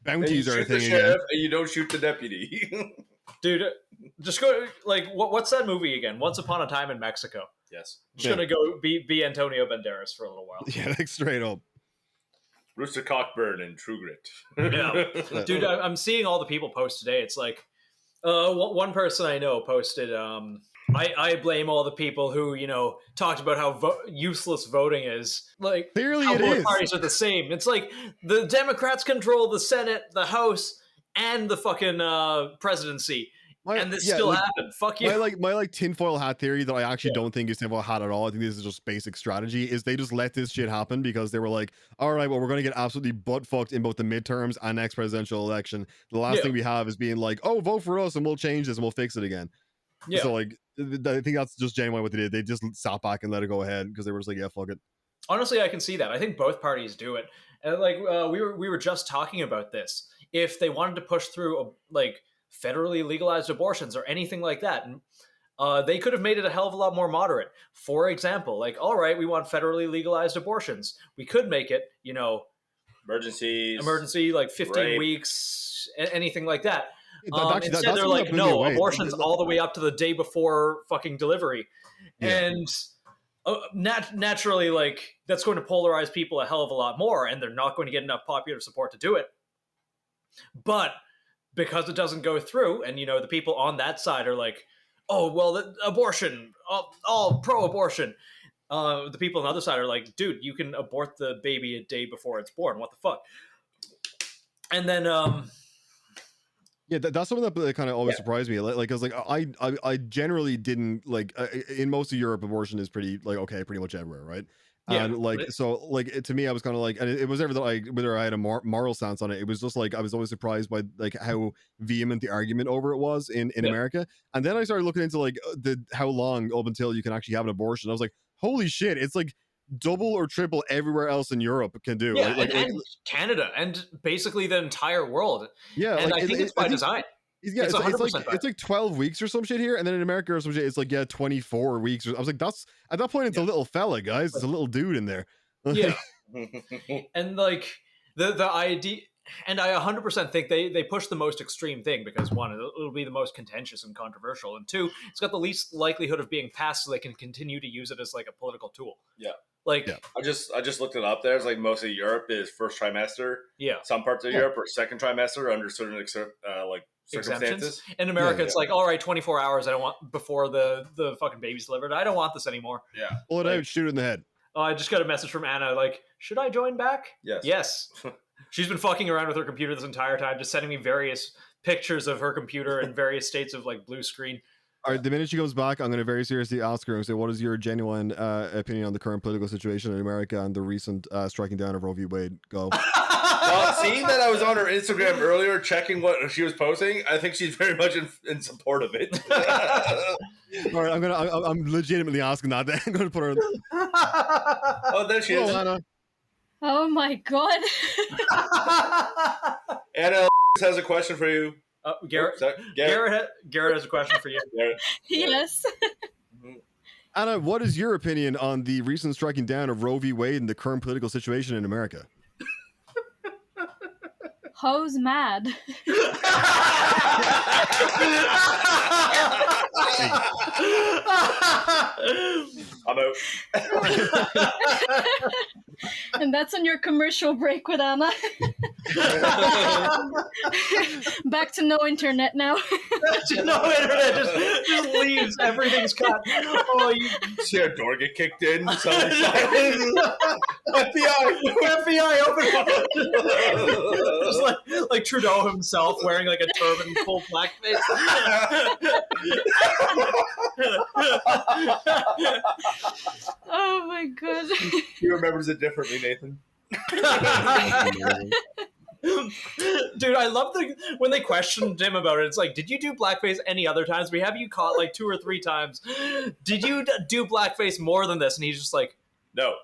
Bounties are a shoot the thing sheriff again. and you don't shoot the deputy. Dude, just go, like, what's that movie again? Once Upon a Time in Mexico. Yes. Just going to go be Antonio Banderas for a little while. Yeah, like straight up. Rooster Cockburn and True Grit. Yeah. Dude, I'm seeing all the people post today. It's like, one person I know posted, I blame all the people who, talked about how useless voting is. Like, Clearly how it both is. parties are the same. It's like the Democrats control the Senate, the House, and the fucking presidency. And this still happened. Fuck you. My tinfoil hat theory that I actually don't think is tinfoil hat at all. I think this is just basic strategy. Is they just let this shit happen because they were like, all right, well, we're going to get absolutely butt fucked in both the midterms and next presidential election. The last thing we have is being like, oh, vote for us and we'll change this and we'll fix it again. Yeah. So like, I think that's just genuinely what they did. They just sat back and let it go ahead because they were just like, yeah, fuck it. Honestly, I can see that. I think both parties do it. And like we were just talking about this. If they wanted to push through federally legalized abortions or anything like that, they could have made it a hell of a lot more moderate. For example, like, all right, we want federally legalized abortions. We could make it, emergency, like 15 rape. weeks, anything like that. Actually, instead, they're like, no, abortions all the way up to the day before fucking delivery. Yeah. And naturally, like, that's going to polarize people a hell of a lot more, and they're not going to get enough popular support to do it. But because it doesn't go through, and, the people on that side are like, oh, well, abortion, all pro-abortion. The people on the other side are like, dude, you can abort the baby a day before it's born. What the fuck? And then... yeah, that's something that kind of always surprised me. Like, I was like, I generally didn't like in most of Europe, abortion is pretty like okay, pretty much everywhere, right? Yeah, and like so, like to me, I was kind of like, and it was never that whether I had a moral stance on it. It was just like I was always surprised by like how vehement the argument over it was in America. And then I started looking into like how long up until you can actually have an abortion. I was like, holy shit, it's like double or triple everywhere else in Europe can do. Yeah, and Canada and basically the entire world. Yeah, and I think it's by design. Yeah, it's like 12 weeks or some shit here, and then in America or some shit, it's like 24 weeks. I was like, that's at that point, it's a little fella, guys. It's a little dude in there. Yeah, and like the idea, and I 100% think they push the most extreme thing because one, it'll be the most contentious and controversial, and two, it's got the least likelihood of being passed, so they can continue to use it as like a political tool. Yeah. Like I just looked it up. There's like most of Europe is first trimester. Yeah. Some parts of Europe are second trimester under certain circumstances. In America, it's like, all right, 24 hours. I don't want before the fucking baby's delivered. I don't want this anymore. Yeah. Pull it out, shoot it in the head. Oh, I just got a message from Anna. Like, should I join back? Yes. Yes. She's been fucking around with her computer this entire time, just sending me various pictures of her computer in various states of like blue screen. All right, the minute she comes back, I'm going to very seriously ask her and say, what is your genuine opinion on the current political situation in America and the recent striking down of Roe V Wade? Go. Well, seeing that I was on her Instagram earlier, checking what she was posting, I think she's very much in support of it. All right, I'm legitimately asking that. I'm going to put her. Oh, there she is. Anna. Oh my god. Anna has a question for you. Garrett has a question for you. Garrett. Yes. Anna, what is your opinion on the recent striking down of Roe v. Wade and the current political situation in America? Ho's mad. I'm out. And that's on your commercial break with Anna. Back to no internet now. No internet, just leaves. Everything's cut. Oh, you See our door get kicked in. FBI, open up. just like Trudeau himself wearing like a turban, full blackface. Oh my god. He remembers it differently, Nathan. Dude, I love when they questioned him about it. It's like, did you do blackface any other times? We have you caught like 2 or 3 times. Did you do blackface more than this? And he's just like, No.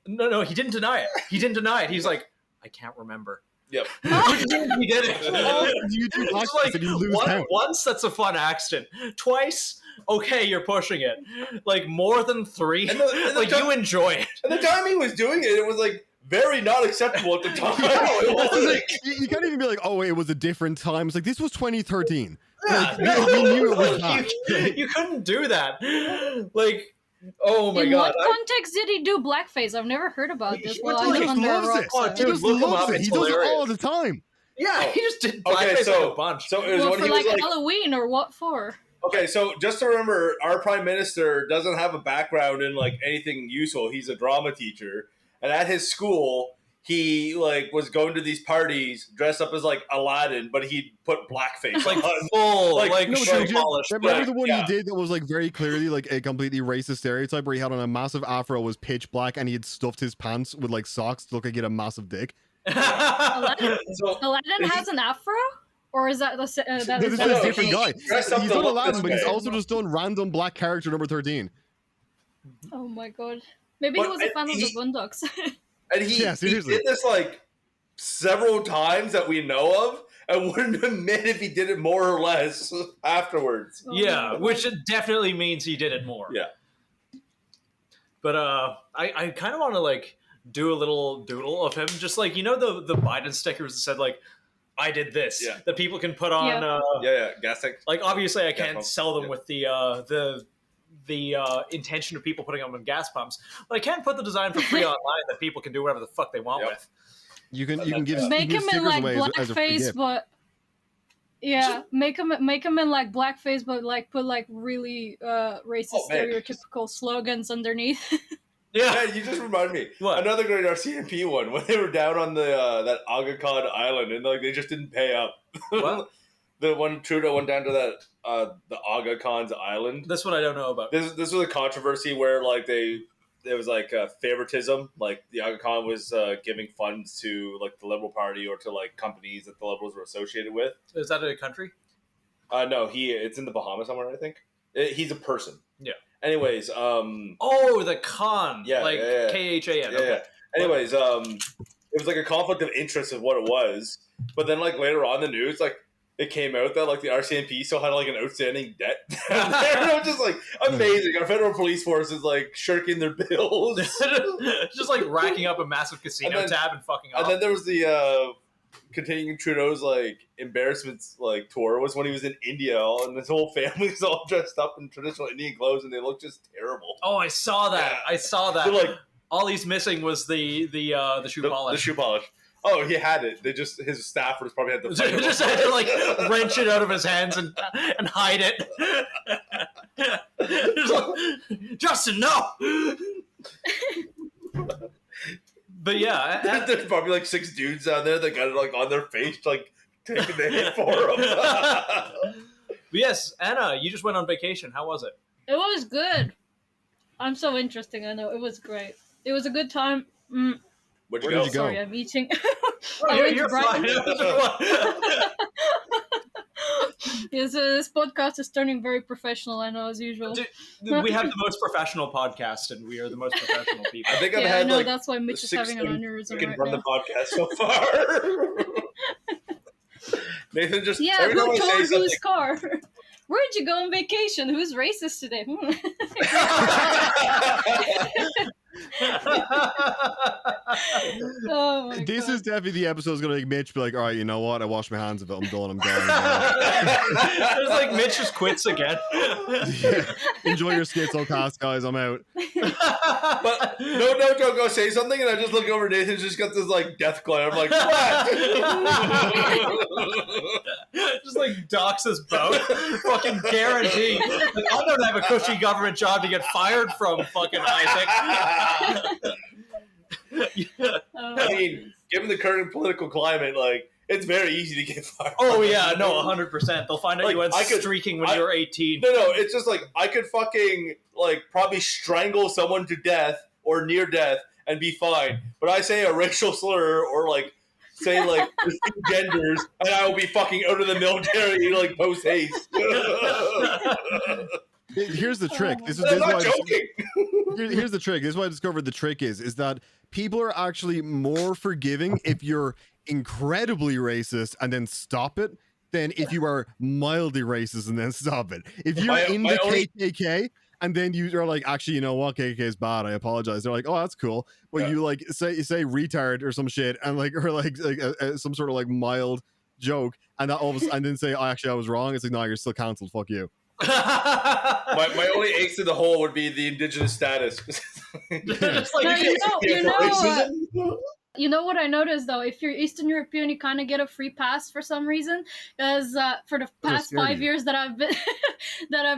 No, he didn't deny it. He's like, I can't remember. Yep. He did it. You do It's blackface like, and you lose count. once, that's a fun accident. Twice, okay, you're pushing it. Like, more than 3, And the like, time- you enjoy it. And the time he was doing it, it was like very not acceptable at the time. It was like, You can't even be like, oh, it was a different time. It's like, this was 2013. Yeah, Like, we knew it was bad. you couldn't do that. Like, oh my In god. what context did he do blackface? I've never heard about this. Well, I He live just under a loves rock. it. Oh, He dude, just look him loves up. it. It's He does it all hilarious. the time. Yeah, he just did Okay, blackface so- like a bunch. so it was Well, when for he was like like, Halloween or what for? okay, so just to remember, our prime minister doesn't have a background in like anything useful. He's a drama teacher, and at his school, he like was going to these parties dressed up as like Aladdin, but he put blackface like on. full, Like, like No, shoe dude, polish. remember Yeah, the one yeah. he did that was like very clearly like a completely racist stereotype where he had on a massive afro, was pitch black, and he had stuffed his pants with like socks to look like he had a massive dick. Aladdin, So Aladdin has an afro? Or is that the that This is no, a different he guy. dressed up He's to done look Aladdin, this but he's way. also just done random black character number 13. Oh my god. Maybe But he was a fan of he- the Boondocks. and he, Yeah, he seriously. did this like several times that we know of, and wouldn't admit if he did it more or less afterwards. Oh Yeah, my which God. it definitely means he did it more. Yeah. But I kind of want to like do a little doodle of him, just like, you know, the Biden stickers that said like, I did this, Yeah. that people can put on. Yeah. Yeah, gas tank. Like, obviously, I can't pump. sell them Yeah. with the intention of people putting them on gas pumps, but I can put the design for free online that people can do whatever the fuck they want Yep. with. You can give you Make can him give in stickers like away as a free blackface, gift. but yeah, make him in like blackface, but like put like really racist Oh, man. stereotypical slogans underneath. Yeah. Man, you just reminded me. What? Another great RCMP one when they were down on the that Aga Khan island and like they just didn't pay up. What? The one Trudeau went down to that the Aga Khan's island. This one I don't know about. This was a controversy where like there was like favoritism. Like the Aga Khan was giving funds to like the Liberal Party or to like companies that the Liberals were associated with. Is that a country? No, it's in the Bahamas somewhere. I think he's a person. Yeah. Anyways, Oh, the Khan. Yeah, Like yeah, yeah. Khan. yeah, Okay. yeah. Anyways, it was like a conflict of interest of what it was. But then like later on in the news, like it came out that like the RCMP still had like an outstanding debt. And it was just like amazing. Our federal police force is like shirking their bills. Just like racking up a massive casino And then- tab and fucking off. And then there was the continuing Trudeau's like embarrassments like tour was when he was in India and his whole family was all dressed up in traditional Indian clothes and they looked just terrible. Oh, I saw that. Yeah. I saw that. They're like All he's missing was the shoe the polish. shoe polish. Oh, he had it. They just his staffers probably had to fight him. Just had to like wrench it out of his hands and hide it. Just like, Justin, no. But yeah, There's probably like 6 dudes down there that got it like on their face, like taking the hit for them. but yes, Anna, you just went on vacation. How was it? It was good. I'm so interesting. I know it was great. It was a good time. Where'd Where did you go? Sorry, I'm eating. Oh, I went to you're Brighton. fine. Yes, this podcast is turning very professional. I know, as usual. Dude, we have the most professional podcast, and we are the most professional people. I think I've Yeah, I had know. like that's why Mitch is 6 having an things aneurysm we can right run now. the podcast so far. Nathan just Yeah, every time who I say tore something, whose car? Where'd you go on vacation? Who's racist today? Oh my This God. is definitely the episode's gonna make Mitch be like, all right, you know what? I washed my hands of it. I'm done. I'm gone. It's like Mitch just quits again. Yeah. Enjoy your schizo cast, guys. I'm out. But no, don't go say something, and I just look over. Nathan's just got this like death glare. I'm like, what? Just like docks us both. Fucking guarantee. Like, I don't have a cushy government job to get fired from, fucking Isaac. I mean, given the current political climate, like, it's very easy to get fired. Oh yeah, no, 100%. They'll find out Like, you went I could- streaking when you were 18. No, it's just like I could fucking like probably strangle someone to death or near death and be fine. But I say a racial slur or like say like there's two genders and I will be fucking out of the military like post haste. Here's the trick. This is I'm why not joking. here's the trick. This is what I discovered the trick is that people are actually more forgiving if you're incredibly racist and then stop it than if you are mildly racist and then stop it. If you're in the KKK and then you are like, actually, you know what, KKK is bad, I apologize. They're like, oh, that's cool. But you like say retard or some shit and like or like some sort of like mild joke and that all of a sudden and then say, oh, actually, I was wrong. It's like, no, you're still cancelled. Fuck you. My only ace in the hole would be the indigenous status. It's like, You know what I noticed though? If you're Eastern European, you kind of get a free pass for some reason. Because for the past 5 years that I've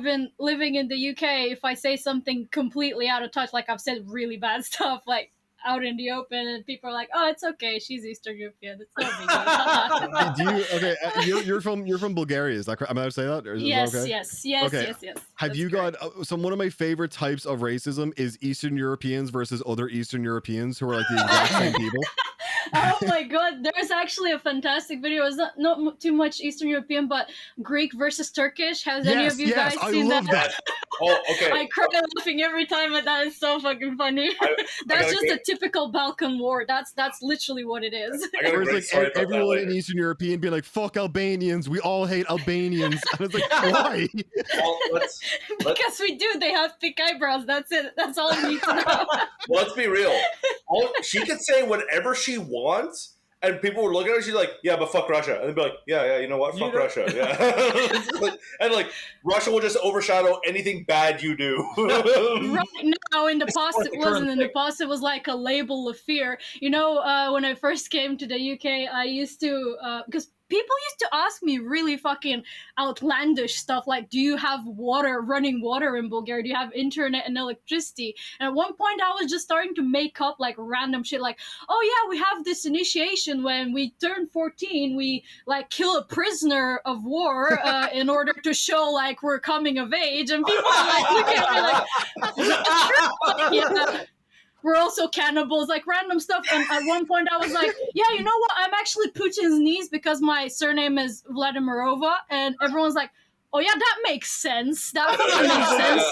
been living in the UK, if I say something completely out of touch, like I've said really bad stuff, like out in the open, and people are like, "Oh, it's okay. She's Eastern European. It's no big deal." You're from Bulgaria? Is that correct? Am I allowed to say that? Or is Yes, that okay? yes. Have That's you correct. got one of my favorite types of racism is Eastern Europeans versus other Eastern Europeans who are like the exact same people. Oh my God, there's actually a fantastic video. It's not too much Eastern European, but Greek versus Turkish. Has any of you guys seen that? Oh, okay. I cry laughing every time, and that is so fucking funny. That's just a typical Balkan war. That's literally what it is. Where it's like everyone in Eastern European being like, fuck Albanians, we all hate Albanians. And it's like, why? Because we do. They have thick eyebrows. That's it. That's all you need to know. Well, let's be real. She could say whatever she wants, and people would look at her. She's like, "Yeah, but fuck Russia," and they'd be like, "Yeah, you know what? Fuck Russia." Yeah, and like Russia will just overshadow anything bad you do. Right now, in the past, it wasn't. In the past, it was like a label of fear. You know, when I first came to the UK, I used to because people used to ask me really fucking outlandish stuff like, do you have running water in Bulgaria? Do you have internet and electricity? And at one point I was just starting to make up like random shit like, oh yeah, we have this initiation when we turn 14, we like kill a prisoner of war in order to show like we're coming of age. And people are like, look at me like, yeah. We're also cannibals, like random stuff. And at one point I was like, yeah, you know what? I'm actually Putin's niece because my surname is Vladimirova. And everyone's like, oh yeah, that makes sense. That makes sense.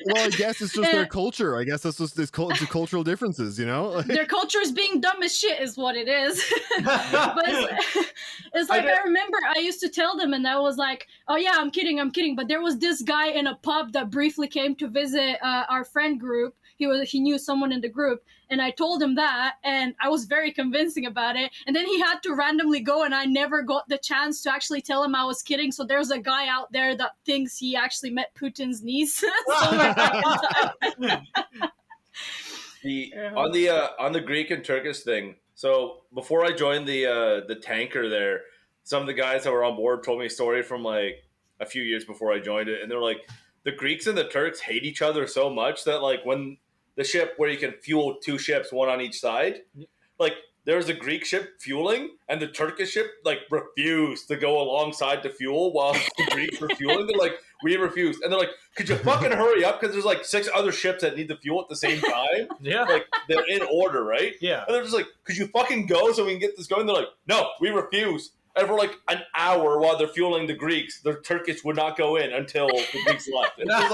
Well, I guess it's just their culture. I guess that's just it's cultural differences, you know? Their culture is being dumb as shit is what it is. But it's like, I remember I used to tell them and I was like, oh yeah, I'm kidding. But there was this guy in a pub that briefly came to visit our friend group. He knew someone in the group, and I told him that, and I was very convincing about it. And then he had to randomly go, and I never got the chance to actually tell him I was kidding. So there's a guy out there that thinks he actually met Putin's niece. On the Greek and Turkish thing. So before I joined the tanker there, some of the guys that were on board told me a story from like a few years before I joined it, and they're like, the Greeks and the Turks hate each other so much that like when the ship where you can fuel two ships, one on each side, like there's a Greek ship fueling and the Turkish ship like refused to go alongside to fuel while the Greeks were fueling. They're like, we refuse. And they're like, could you fucking hurry up? Because there's like 6 other ships that need to fuel at the same time. Yeah. Like they're in order, right? Yeah. And they're just like, could you fucking go so we can get this going? They're like, no, we refuse. And for like an hour while they're fueling the Greeks, the Turkish would not go in until the Greeks left. And it's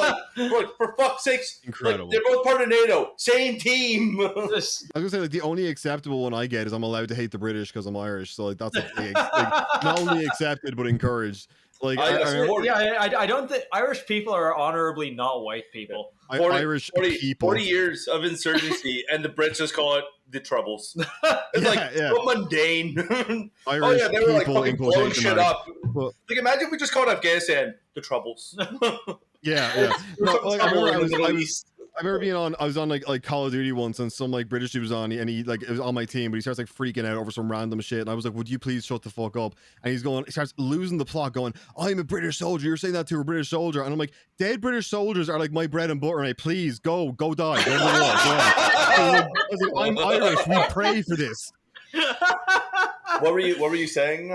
like, for fuck's sake, incredible. Like, they're both part of NATO, same team. I was gonna say like the only acceptable one I get is I'm allowed to hate the British because I'm Irish. So like that's like, not only accepted but encouraged. Like I don't think Irish people are honorably not white people. 40 years of insurgency, and the Brits just call it the Troubles. It's so mundane. Irish they were like people fucking blowing shit up. Like, imagine if we just called Afghanistan the Troubles. Yeah. No, like, I remember being on. I was on like Call of Duty once, and some like British dude was on, and he like it was on my team, but he starts like freaking out over some random shit, and I was like, "Would you please shut the fuck up?" And he starts losing the plot, going, "I'm a British soldier. You're saying that to a British soldier," and I'm like, "Dead British soldiers are like my bread and butter, mate. Please go die. Go to the war." I was like, "I'm Irish. We pray for this." What were you saying?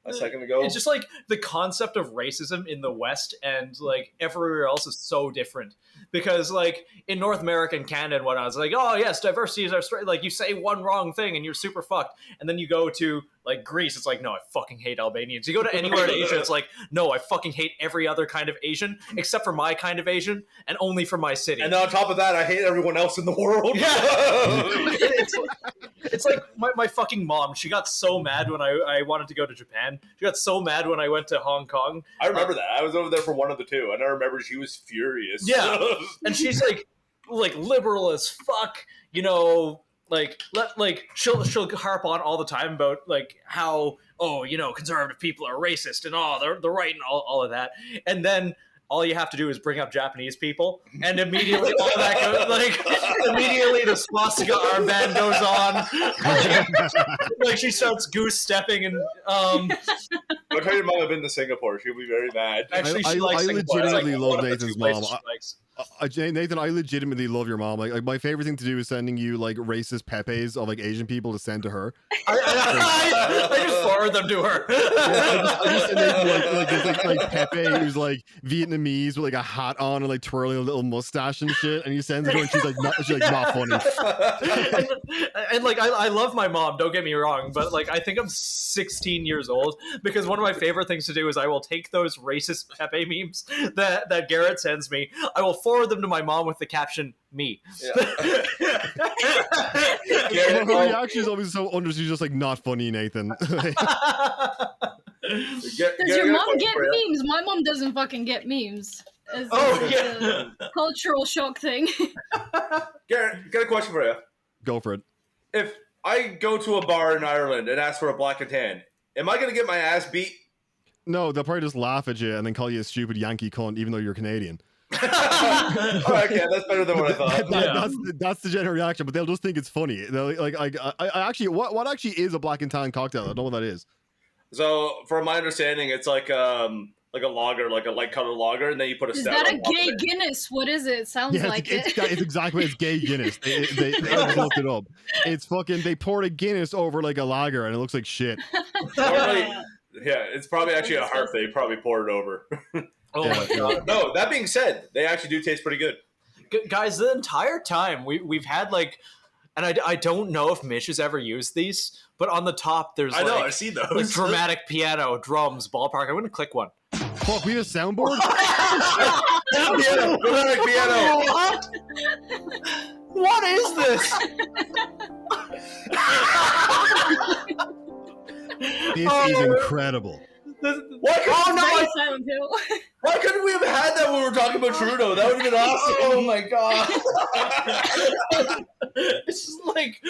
A second ago. It's just like the concept of racism in the West and like everywhere else is so different, because like in North America and Canada and whatnot, it's like, oh yes, diversity is our strength. Like you say one wrong thing and you're super fucked, and then you go to like Greece, it's like, no, I fucking hate Albanians. You go to anywhere in Asia, it's like, no, I fucking hate every other kind of Asian except for my kind of Asian, and only for my city. And on top of that, I hate everyone else in the world. Yeah. It's like my fucking mom. She got so mad when I wanted to go to Japan. She got so mad when I went to Hong Kong. I remember that. I was over there for one of the two, and I remember she was furious. Yeah. And she's like liberal as fuck, you know. Like she'll harp on all the time about like how, oh, you know, conservative people are racist and they're right and all of that, and then all you have to do is bring up Japanese people, and immediately all that goes, like immediately the swastika armband goes on. Like she starts goose stepping, and I'll tell your mom I've been to Singapore. She'll be very mad. Actually, I legitimately love Nathan's mom. Nathan, I legitimately love your mom. Like my favorite thing to do is sending you like racist pepes of like Asian people to send to her. I just forward them to her. I just send Nathan like Pepe who's like Vietnamese with like a hat on and like twirling a little mustache and shit, and he sends it to her and she's like not funny. And like I love my mom, don't get me wrong, but like I think I'm 16 years old, because one of my favorite things to do is I will take those racist Pepe memes that Garrett sends me, I will forward them to my mom with the caption, me. Yeah. Her reaction is always so she's just like, not funny, Nathan. Does your mom get memes? My mom doesn't fucking get memes. It's a cultural shock thing. Garrett, got a question for you. Go for it. If I go to a bar in Ireland and ask for a black and tan, am I going to get my ass beat? No, they'll probably just laugh at you and then call you a stupid Yankee cunt, even though you're Canadian. Okay, that's better than what I thought. That's the general reaction, but they'll just think it's funny. They'll I actually, what actually is a black and tan cocktail? I don't know what that is. So, from my understanding, it's like a lager, like a light colored lager, and then you put a Is stout that on a top gay of it. Guinness? What is it? Sounds like it. It's exactly, it's gay Guinness. They looked it up. It's fucking, they poured a Guinness over like a lager and it looks like shit. Yeah, it's probably actually a harp they probably poured it over. Oh my god. No, that being said, they actually do taste pretty good. Guys, the entire time we've had like, and I don't know if Mitch has ever used these, but on the top there's I see those. Dramatic piano, drums, ballpark. I'm gonna click one. Fuck, we have a soundboard? Dramatic piano. What is this? This is incredible. Why couldn't we have had that when we were talking about Trudeau? That would have been awesome. Oh my god. It's just like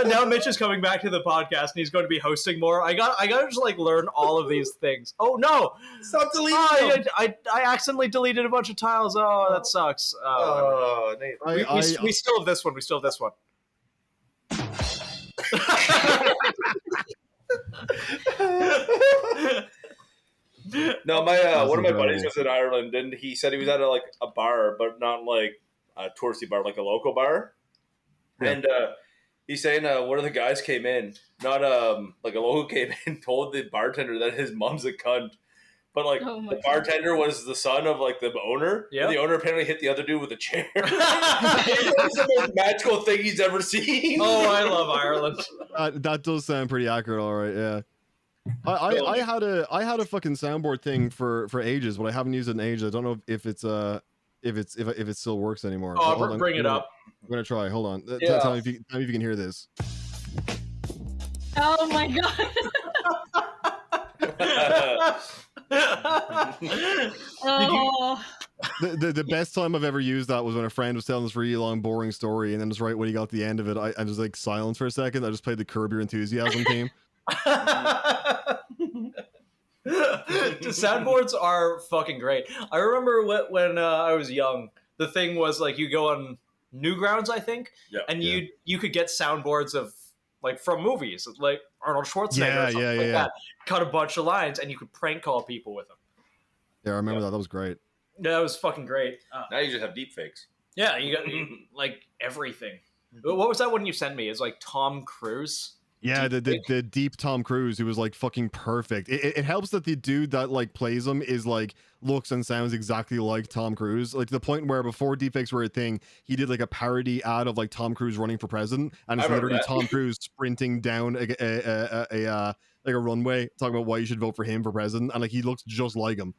now Mitch is coming back to the podcast and he's going to be hosting more. I got to just like learn all of these things. Oh no! Stop deleting them. I accidentally deleted a bunch of tiles. Oh, that sucks. Nate. We still have this one. We still have this one. No, one of my buddies was in Ireland, and he said he was at a bar, but not like a touristy bar, like a local bar. Yeah. And he's saying one of the guys came in, not like a local came in, told the bartender that his mom's a cunt. But like the bartender was the son of like the owner. Yeah. The owner apparently hit the other dude with a chair. It's the most magical thing he's ever seen. Oh, I love Ireland. That does sound pretty accurate. All right, yeah. I had a fucking soundboard thing for ages, but I haven't used it in ages. I don't know if it still works anymore. Oh, bring it up. I'm gonna try. Hold on. Tell me if you can hear this. Oh my god. Oh, The best time I've ever used that was when a friend was telling this really long, boring story, and then just right when he got to the end of it, I was like silent for a second. I just played the Curb Your Enthusiasm theme. The soundboards are fucking great. I remember when I was young, the thing was like you go on Newgrounds, I think, and you could get soundboards of like from movies, like Arnold Schwarzenegger or something like that. Cut a bunch of lines, and you could prank call people with them. Yeah, I remember that. That was great. Yeah, that was fucking great. Now you just have deep fakes. Yeah, you got like everything. What was that one you sent me? It's like Tom Cruise. Yeah, the deep Tom Cruise, who was like fucking perfect. It helps that the dude that like plays him is like looks and sounds exactly like Tom Cruise, like to the point where before deepfakes were a thing, he did like a parody ad of like Tom Cruise running for president, and it's literally Tom Cruise sprinting down a runway talking about why you should vote for him for president, and like he looks just like him.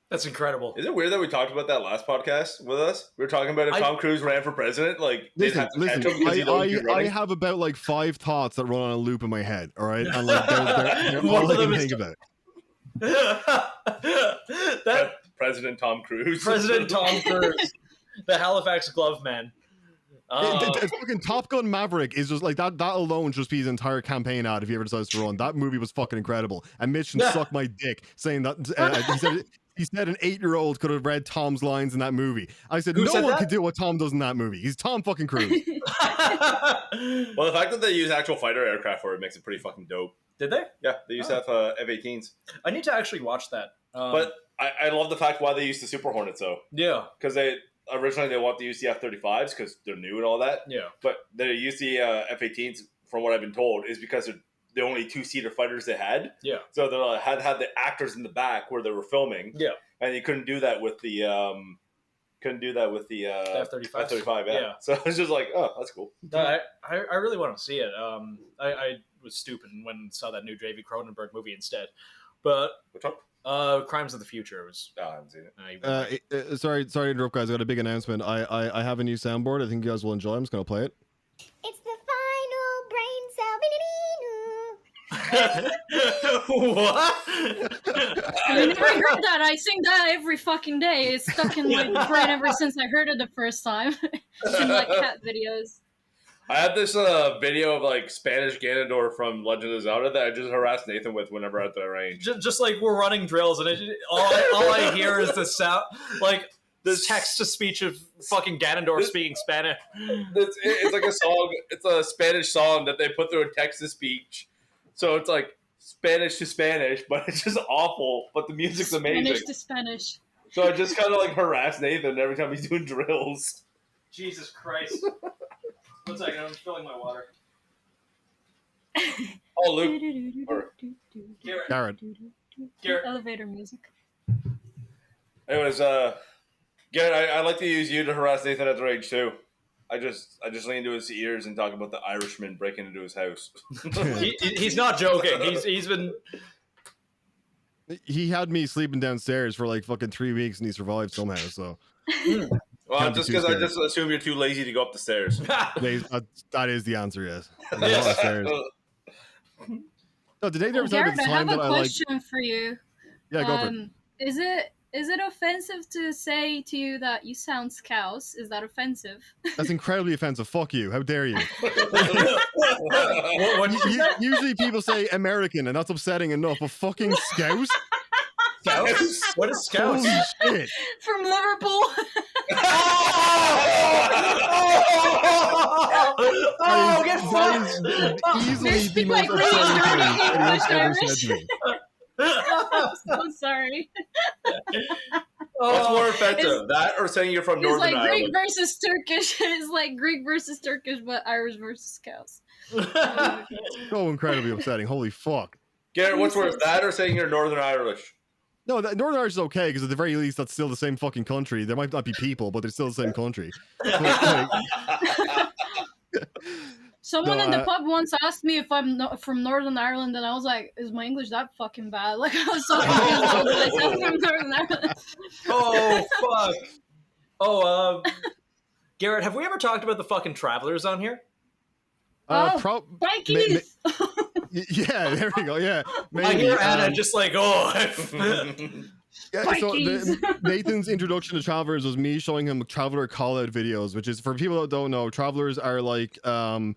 That's incredible. Is it weird that we talked about that last podcast with us? We were talking about if Tom Cruise ran for president, like listen, I have about like 5 thoughts that run on a loop in my head, all right? And like they're all I can think about. President Tom Cruise. President Tom Cruise. The Halifax Glove Man. Fucking Top Gun Maverick is just like that alone just be his entire campaign ad if he ever decides to run. That movie was fucking incredible. And Mitch can suck my dick saying that he said an 8-year-old could have read Tom's lines in that movie. I said, no one could do what Tom does in that movie. He's Tom fucking Cruise. Well, the fact that they use actual fighter aircraft for it makes it pretty fucking dope. Did they? Yeah, they used to have F-18s. I need to actually watch that. But I love the fact why they used the Super Hornets, though. Yeah. Because they want to use the F-35s because they're new and all that. Yeah. But they use the F-18s, from what I've been told, is because they're the only 2-seater fighters they had. Yeah. So they had the actors in the back where they were filming. Yeah. And you couldn't do that with the F-35. F-35, yeah. So it's just like, oh, that's cool. I really want to see it. I was stupid when I saw that new J.V. Cronenberg movie instead. But which one? Crimes of the Future was. I haven't seen it. Sorry to interrupt, guys. I got a big announcement. I have a new soundboard. I think you guys will enjoy. I'm just gonna play it. It's the final brain cell. What? I never heard that. I sing that every fucking day. It's stuck in my brain ever since I heard it the first time. In like cat videos. I had this video of like Spanish Ganondorf from Legend of Zelda that I just harassed Nathan with whenever at the range. Just like we're running drills, and all I hear is the sound, like the text to speech of fucking Ganondorf speaking Spanish. It's like a song. It's a Spanish song that they put through a text to speech. So it's like Spanish to Spanish, but it's just awful. But the music's amazing. Spanish to Spanish. So I just kind of like harass Nathan every time he's doing drills. Jesus Christ. 1 second, I'm filling my water. Oh, Luke. Or Garrett. Elevator music. Anyways, Garrett, I like to use you to harass Nathan at the range too. I just lean into his ears and talk about the Irishman breaking into his house. He's not joking. He's been. He had me sleeping downstairs for like fucking 3 weeks, and he survived somehow. So. Well, just because I just assume you're too lazy to go up the stairs. That is the answer, yes. No, did they ever tell me Garrett, the I time have that a question for you. Yeah, go for it. Is it offensive to say to you that you sound scouse? Is that offensive? That's incredibly offensive. Fuck you. How dare you? Usually people say American, and that's upsetting enough, but fucking scouse? Scouse? What is scouse? Holy shit. From Liverpool. Oh, get fucked! Easily the most upsetting thing anyone's ever said to me. I'm so sorry. What's more offensive, that or saying you're from Northern Ireland? Ireland? Greek versus Turkish. It's like Greek versus Turkish, but Irish versus Scouse. So incredibly upsetting. Holy fuck. Garrett, what's worse, that or saying you're Northern Irish? No, Northern Irish is okay, because at the very least, that's still the same fucking country. There might not be people, but they're still the same country. Someone in the pub once asked me if I'm from Northern Ireland, and I was like, "Is my English that fucking bad?" Like I was so confused. I was like, "I'm from Northern Ireland." Oh fuck! Oh, Garrett, have we ever talked about the fucking travelers on here? Bikies. Yeah, there we go. Yeah, maybe. I hear Anna just like, oh. Yeah, so Nathan's introduction to Travelers was me showing him Traveler callout videos, which is, for people that don't know, Travelers are like I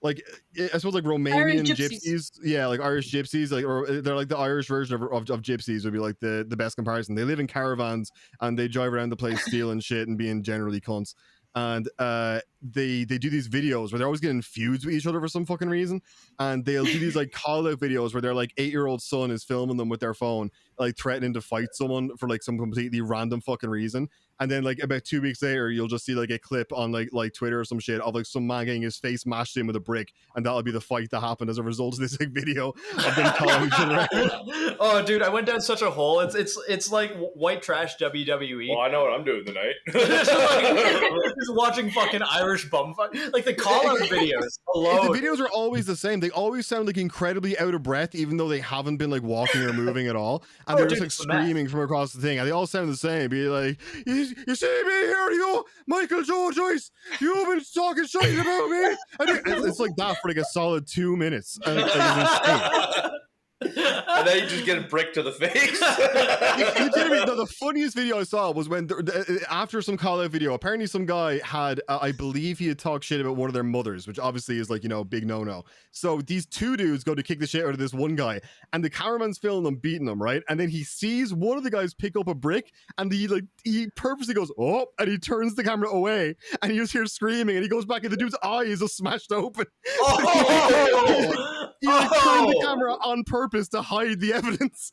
suppose like Romanian gypsies. Yeah, like Irish gypsies, like, or they're like the Irish version of gypsies would be like the best comparison. They live in caravans and they drive around the place stealing shit and being generally cunts. And they do these videos where they're always getting feuds with each other for some fucking reason, and they'll do these like call out videos where their like 8-year-old son is filming them with their phone, like threatening to fight someone for like some completely random fucking reason. And then like about 2 weeks later, you'll just see like a clip on like Twitter or some shit of like some man getting his face mashed in with a brick, and that'll be the fight that happened as a result of this like video of them calling each other out. Oh, dude, I went down such a hole. It's like white trash WWE. Well, I know what I'm doing tonight. Just watching fucking Irish bum fight. Like the call-out videos alone. The videos are always the same. They always sound like incredibly out of breath, even though they haven't been like walking or moving at all. And they're just like screaming from across the thing, and they all sound the same. Be like, you see me here, you Michael Joe Joyce, you've been talking shit about me. And it's like that for like a solid 2 minutes. And and then you just get a brick to the face. The funniest video I saw was when after some call out video, apparently some guy had I believe he had talked shit about one of their mothers, which obviously is like, you know, big no. So these two dudes go to kick the shit out of this one guy, and the cameraman's filming them beating him, right? And then he sees one of the guys pick up a brick, and he purposely goes, oh, and he turns the camera away, and you just hear screaming, and he goes back, and the dude's eye is just smashed open. He turned the camera on purpose to hide the evidence.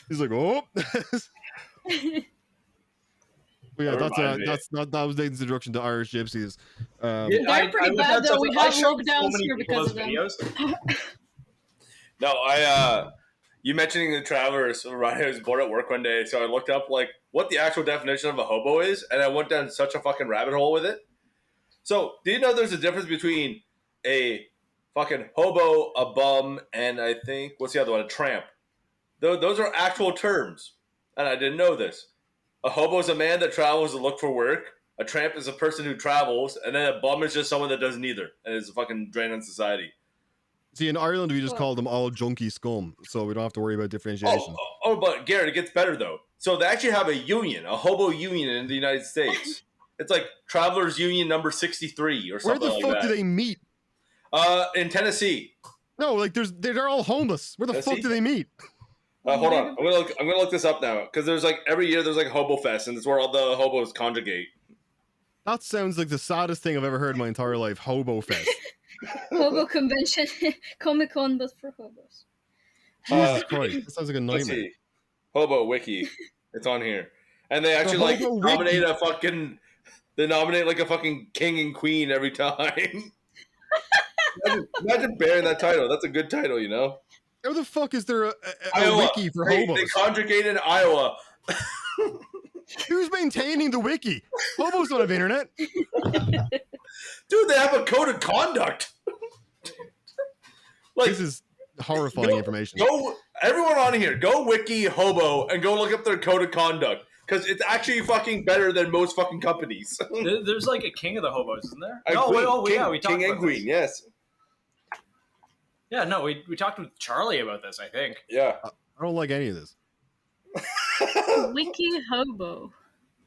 He's like, oh. But yeah, that was Nathan's introduction to Irish gypsies. They're pretty bad though. We have lockdowns here because of them. No, you mentioning the Travelers, I was bored at work one day, so I looked up like what the actual definition of a hobo is, and I went down such a fucking rabbit hole with it. So, do you know there's a difference between a fucking hobo, a bum, and I think, what's the other one? A tramp. Those are actual terms, and I didn't know this. A hobo is a man that travels to look for work. A tramp is a person who travels, and then a bum is just someone that does neither, and is a fucking drain on society. See, in Ireland, we just call them all junkie scum, so we don't have to worry about differentiation. Oh, but Garrett, it gets better, though. So they actually have a union, a hobo union in the United States. It's like Travelers Union number 63 or something like that. Where the fuck do they meet? In Tennessee. No, like they're all homeless. Where the fuck do they meet? Hold on, I'm gonna look this up now, because there's like every year there's like Hobo Fest, and it's where all the hobos congregate. That sounds like the saddest thing I've ever heard in my entire life. Hobo Fest. Hobo convention, Comic-Con, but for hobos. Jesus Christ, that sounds like a nightmare. Let's see. Hobo Wiki, it's on here, and they actually like nominate a fucking. They nominate like a fucking king and queen every time. Imagine bearing that title. That's a good title, you know. How the fuck is there a wiki for hobos? They congregate in Iowa. Who's maintaining the wiki? Hobos don't have internet. Dude, they have a code of conduct. Like, this is horrifying information. Go, everyone on here, go wiki hobo and go look up their code of conduct. Because it's actually fucking better than most fucking companies. There's like a king of the hobos, isn't there? We talked King and Queen, yes. Yeah, no, we talked with Charlie about this, I think. Yeah. I don't like any of this. Wiki hobo.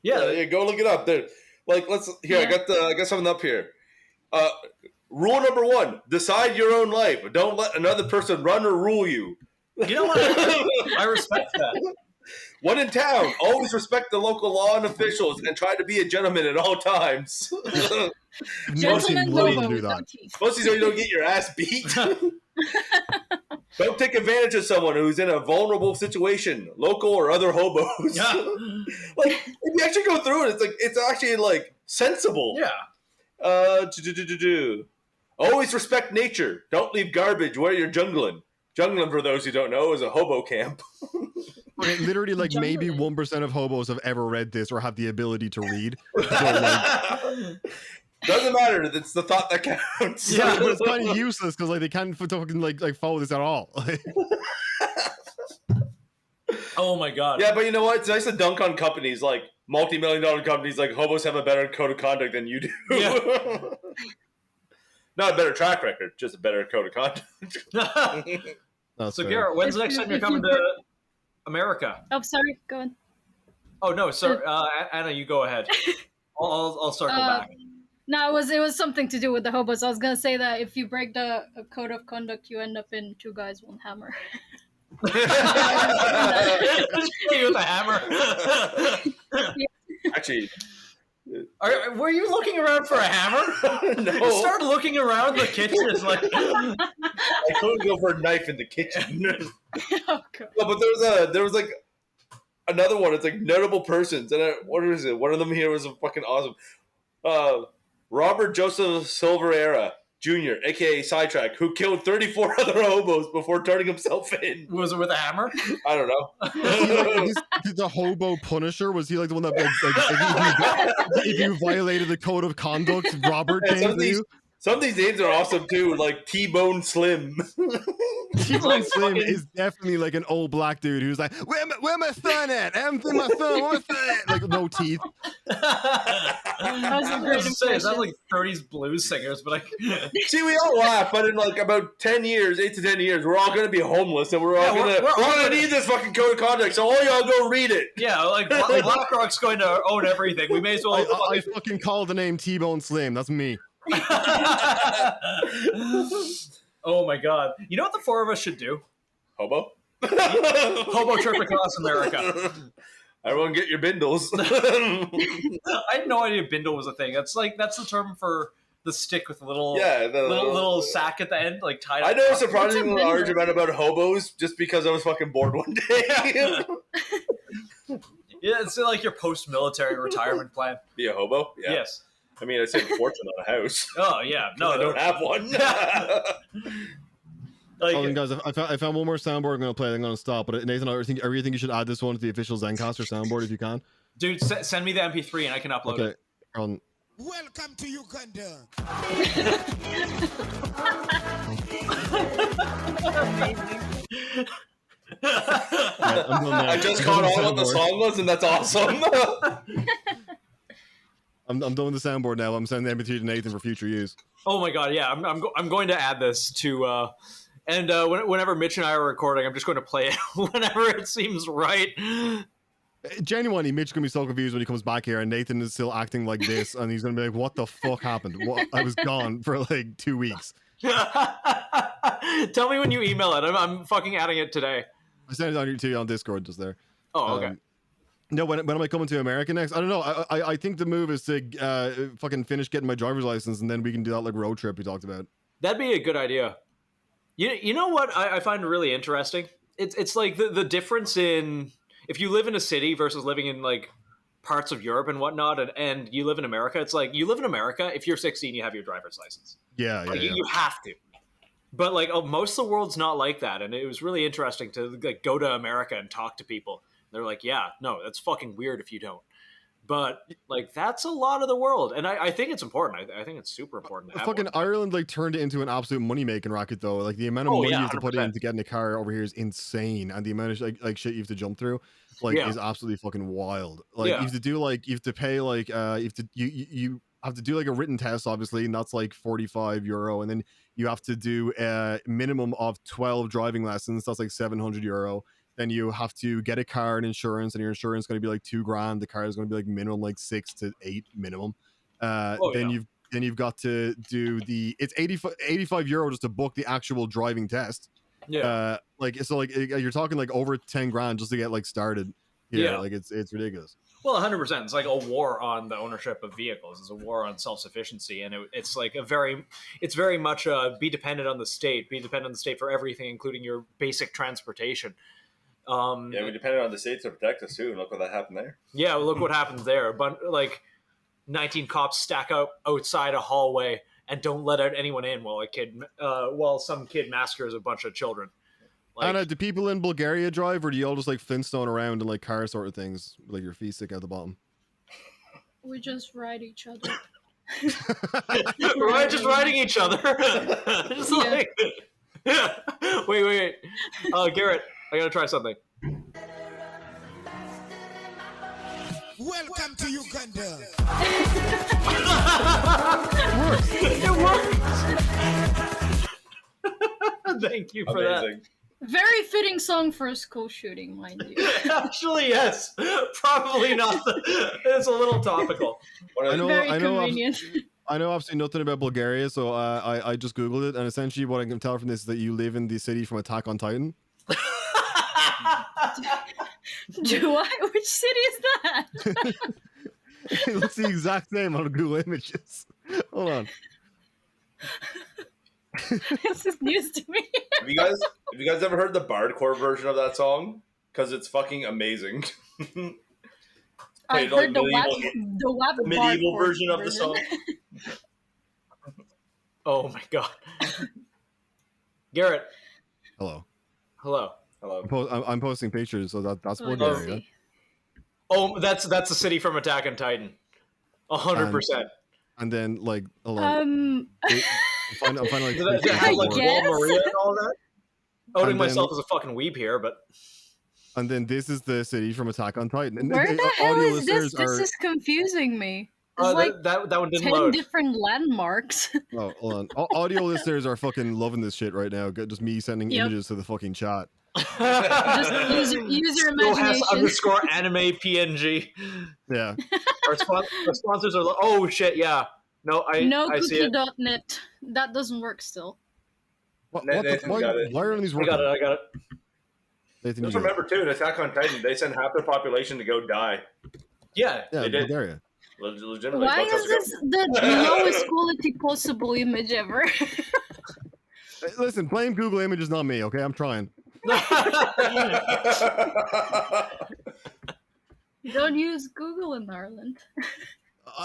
Yeah, go look it up. There, like, I got something up here. Rule number 1: decide your own life. Don't let another person run or rule you. You know what? I respect that. When in town, always respect the local law and officials and try to be a gentleman at all times. Gentleman hobo. Mostly so you don't get your ass beat. Don't take advantage of someone who's in a vulnerable situation, local or other hobos. Yeah. Like, if you actually go through it, it's actually like sensible. Yeah. Always respect nature. Don't leave garbage where you're jungling. Jungling, for those who don't know, is a hobo camp. Okay, literally, like maybe 1% of hobos have ever read this or have the ability to read. So, like, doesn't matter. It's the thought that counts. Yeah, but it's kind of useless because like they can't fucking like follow this at all. Oh my god. Yeah, but you know what? It's nice to dunk on companies like multi-million-dollar companies. Like hobos have a better code of conduct than you do. Yeah. Not a better track record, just a better code of conduct. That's So fair. Garrett, when's the next time you're coming to America? Oh, sorry. Go on. Oh no, sorry, Anna, you go ahead. I'll circle back. No, it was something to do with the hobos. I was gonna say that if you break the code of conduct, you end up in Two Guys, One Hammer. Just kill you with a hammer. Actually, Were you looking around for a hammer? no. You started looking around the kitchen. It's like I couldn't go for a knife in the kitchen. Oh, God. No, but there was like another one. It's like notable persons, and what is it? One of them here was fucking awesome. Robert Joseph Silveira Jr., aka Sidetrack, who killed 34 other hobos before turning himself in. was it with a hammer? I don't know. The hobo Punisher, was he like the one that if you violated the code of conduct, Robert Yeah, came to you? some of these names are awesome too, like T-Bone Slim. T-Bone Slim is definitely like an old black dude who's like, where my son at? I haven't seen my son. Where my son at? Like no teeth. That was a great It sounds impression. like 30s blues singers, but See, we all laugh, but in like about 10 years, 8 to 10 years, we're all going to be homeless, and we're all Yeah, we're all going to gonna- need this fucking code of conduct. So all y'all go read it. yeah, like BlackRock's going to own everything. We may as well. I fucking call the name T-Bone Slim. That's me. Oh my god! You know what the four of us should do? Hobo. Hobo trip across America. Everyone, get your bindles. I had no idea bindle was a thing. That's the term for the stick with the little little sack at the end, like tied up. I know a What's a surprisingly bindle? large amount about hobos just because I was fucking bored one day. Yeah, it's like your post-military retirement plan. Be a hobo? Yeah. Yes. I mean, I saved a fortune on a house. Oh yeah. No, I don't have one. Like, Oh, and guys, I found one more soundboard I'm going to play. I'm going to stop. But Nathan, I really think you should add this one to the official Zencaster soundboard if you can. dude, send me the MP3 and I can upload Okay. it. Welcome to Uganda. I'm done now. I just caught on what the song was, and that's awesome. I'm done with the soundboard now. I'm sending the MP3 to Nathan for future use. Oh my god, yeah, I'm going to add this to, whenever Mitch and I are recording, I'm just going to play it whenever it seems right. Genuinely, Mitch is going to be so confused when he comes back here, and Nathan is still acting like this, and he's going to be like, what the fuck happened? I was gone for like 2 weeks. Tell me when you email it. I'm fucking adding it today. I sent it to you on Discord just there. Oh, okay. No, when am I coming to America next? I don't know. I think the move is to fucking finish getting my driver's license, and then we can do that like road trip we talked about. That'd be a good idea. You know what I find really interesting? It's like the difference in if you live in a city versus living in like parts of Europe and whatnot, and you live in America. It's like you live in America. If you're 16, you have your driver's license. Yeah. Like, you have to. But like most of the world's not like that, and it was really interesting to like go to America and talk to people. They're like, yeah, no, that's fucking weird if you don't. But like that's a lot of the world, and I think it's important. I think it's super important. To have Fucking one. Ireland like turned it into an absolute money making racket though. Like the amount of money you have to put 100%. in to get in a car over here is insane, and the amount of like shit you have to jump through is absolutely fucking wild. Like you have to do like you have to pay like you have to do like a written test obviously, and that's like €45, and then you have to do a minimum of 12 driving lessons. That's like €700. Then you have to get a car and insurance, and your insurance is going to be like $2,000. The car is going to be like minimum like 6 to 8 minimum. Then you've got to do it's €85 just to book the actual driving test. Yeah. You're talking like over 10 grand just to get like started. Yeah. Like it's ridiculous. Well, 100%. It's like a war on the ownership of vehicles. It's a war on self-sufficiency, and it's like it's very much be dependent on the state. Be dependent on the state for everything, including your basic transportation. Yeah, we depended on the states to protect us too. And look what happened there. Yeah, well, look what happens there. But like 19 cops stack out outside a hallway and don't let out anyone in while some kid massacres a bunch of children. Like, Anna, do people in Bulgaria drive, or do you all just like Flintstone around in like car sort of things, with, like your feet stick out the bottom? We just ride each other. we're just riding each other. Just like wait. Garrett, I gotta try something. Welcome to Uganda. It worked. Thank you for that. Very fitting song for a school shooting, mind you. Actually, yes. Probably not. It's a little topical. Very convenient. I know absolutely nothing about Bulgaria, so I just Googled it, and essentially what I can tell from this is that you live in the city from Attack on Titan. Do I? Which city is that? It looks the exact same on Google Images. Hold on. This is news to me. Have you guys ever heard the bardcore version of that song? Because it's fucking amazing. I've heard the medieval version of the song. Oh my god. Garrett. Hello. I'm posting pictures, so that's Bulgaria. Oh, that's a city from Attack on Titan. 100%. And then like, hold on. I'm finding like. Does it have like Maria and all that? Outing myself as a fucking weeb here, but. And then this is the city from Attack on Titan. And where the hell is this? This is confusing me. It's like that one didn't 10 load. different landmarks. Oh, hold on. Audio listeners are fucking loving this shit right now. Just me sending images to the fucking chat. Just use your imagination. _ anime PNG. Yeah. Our sponsors are like, oh shit, yeah. No, I see it. Cookie.net. That doesn't work still. Why are these working? I got it. Just remember too, in Attack on Titan, they send half their population to go die. Yeah, they did. Bulgaria. Legitimately. Why is this the lowest quality possible image ever? Listen, playing Google Image is not me, okay? I'm trying. Don't use Google in Ireland.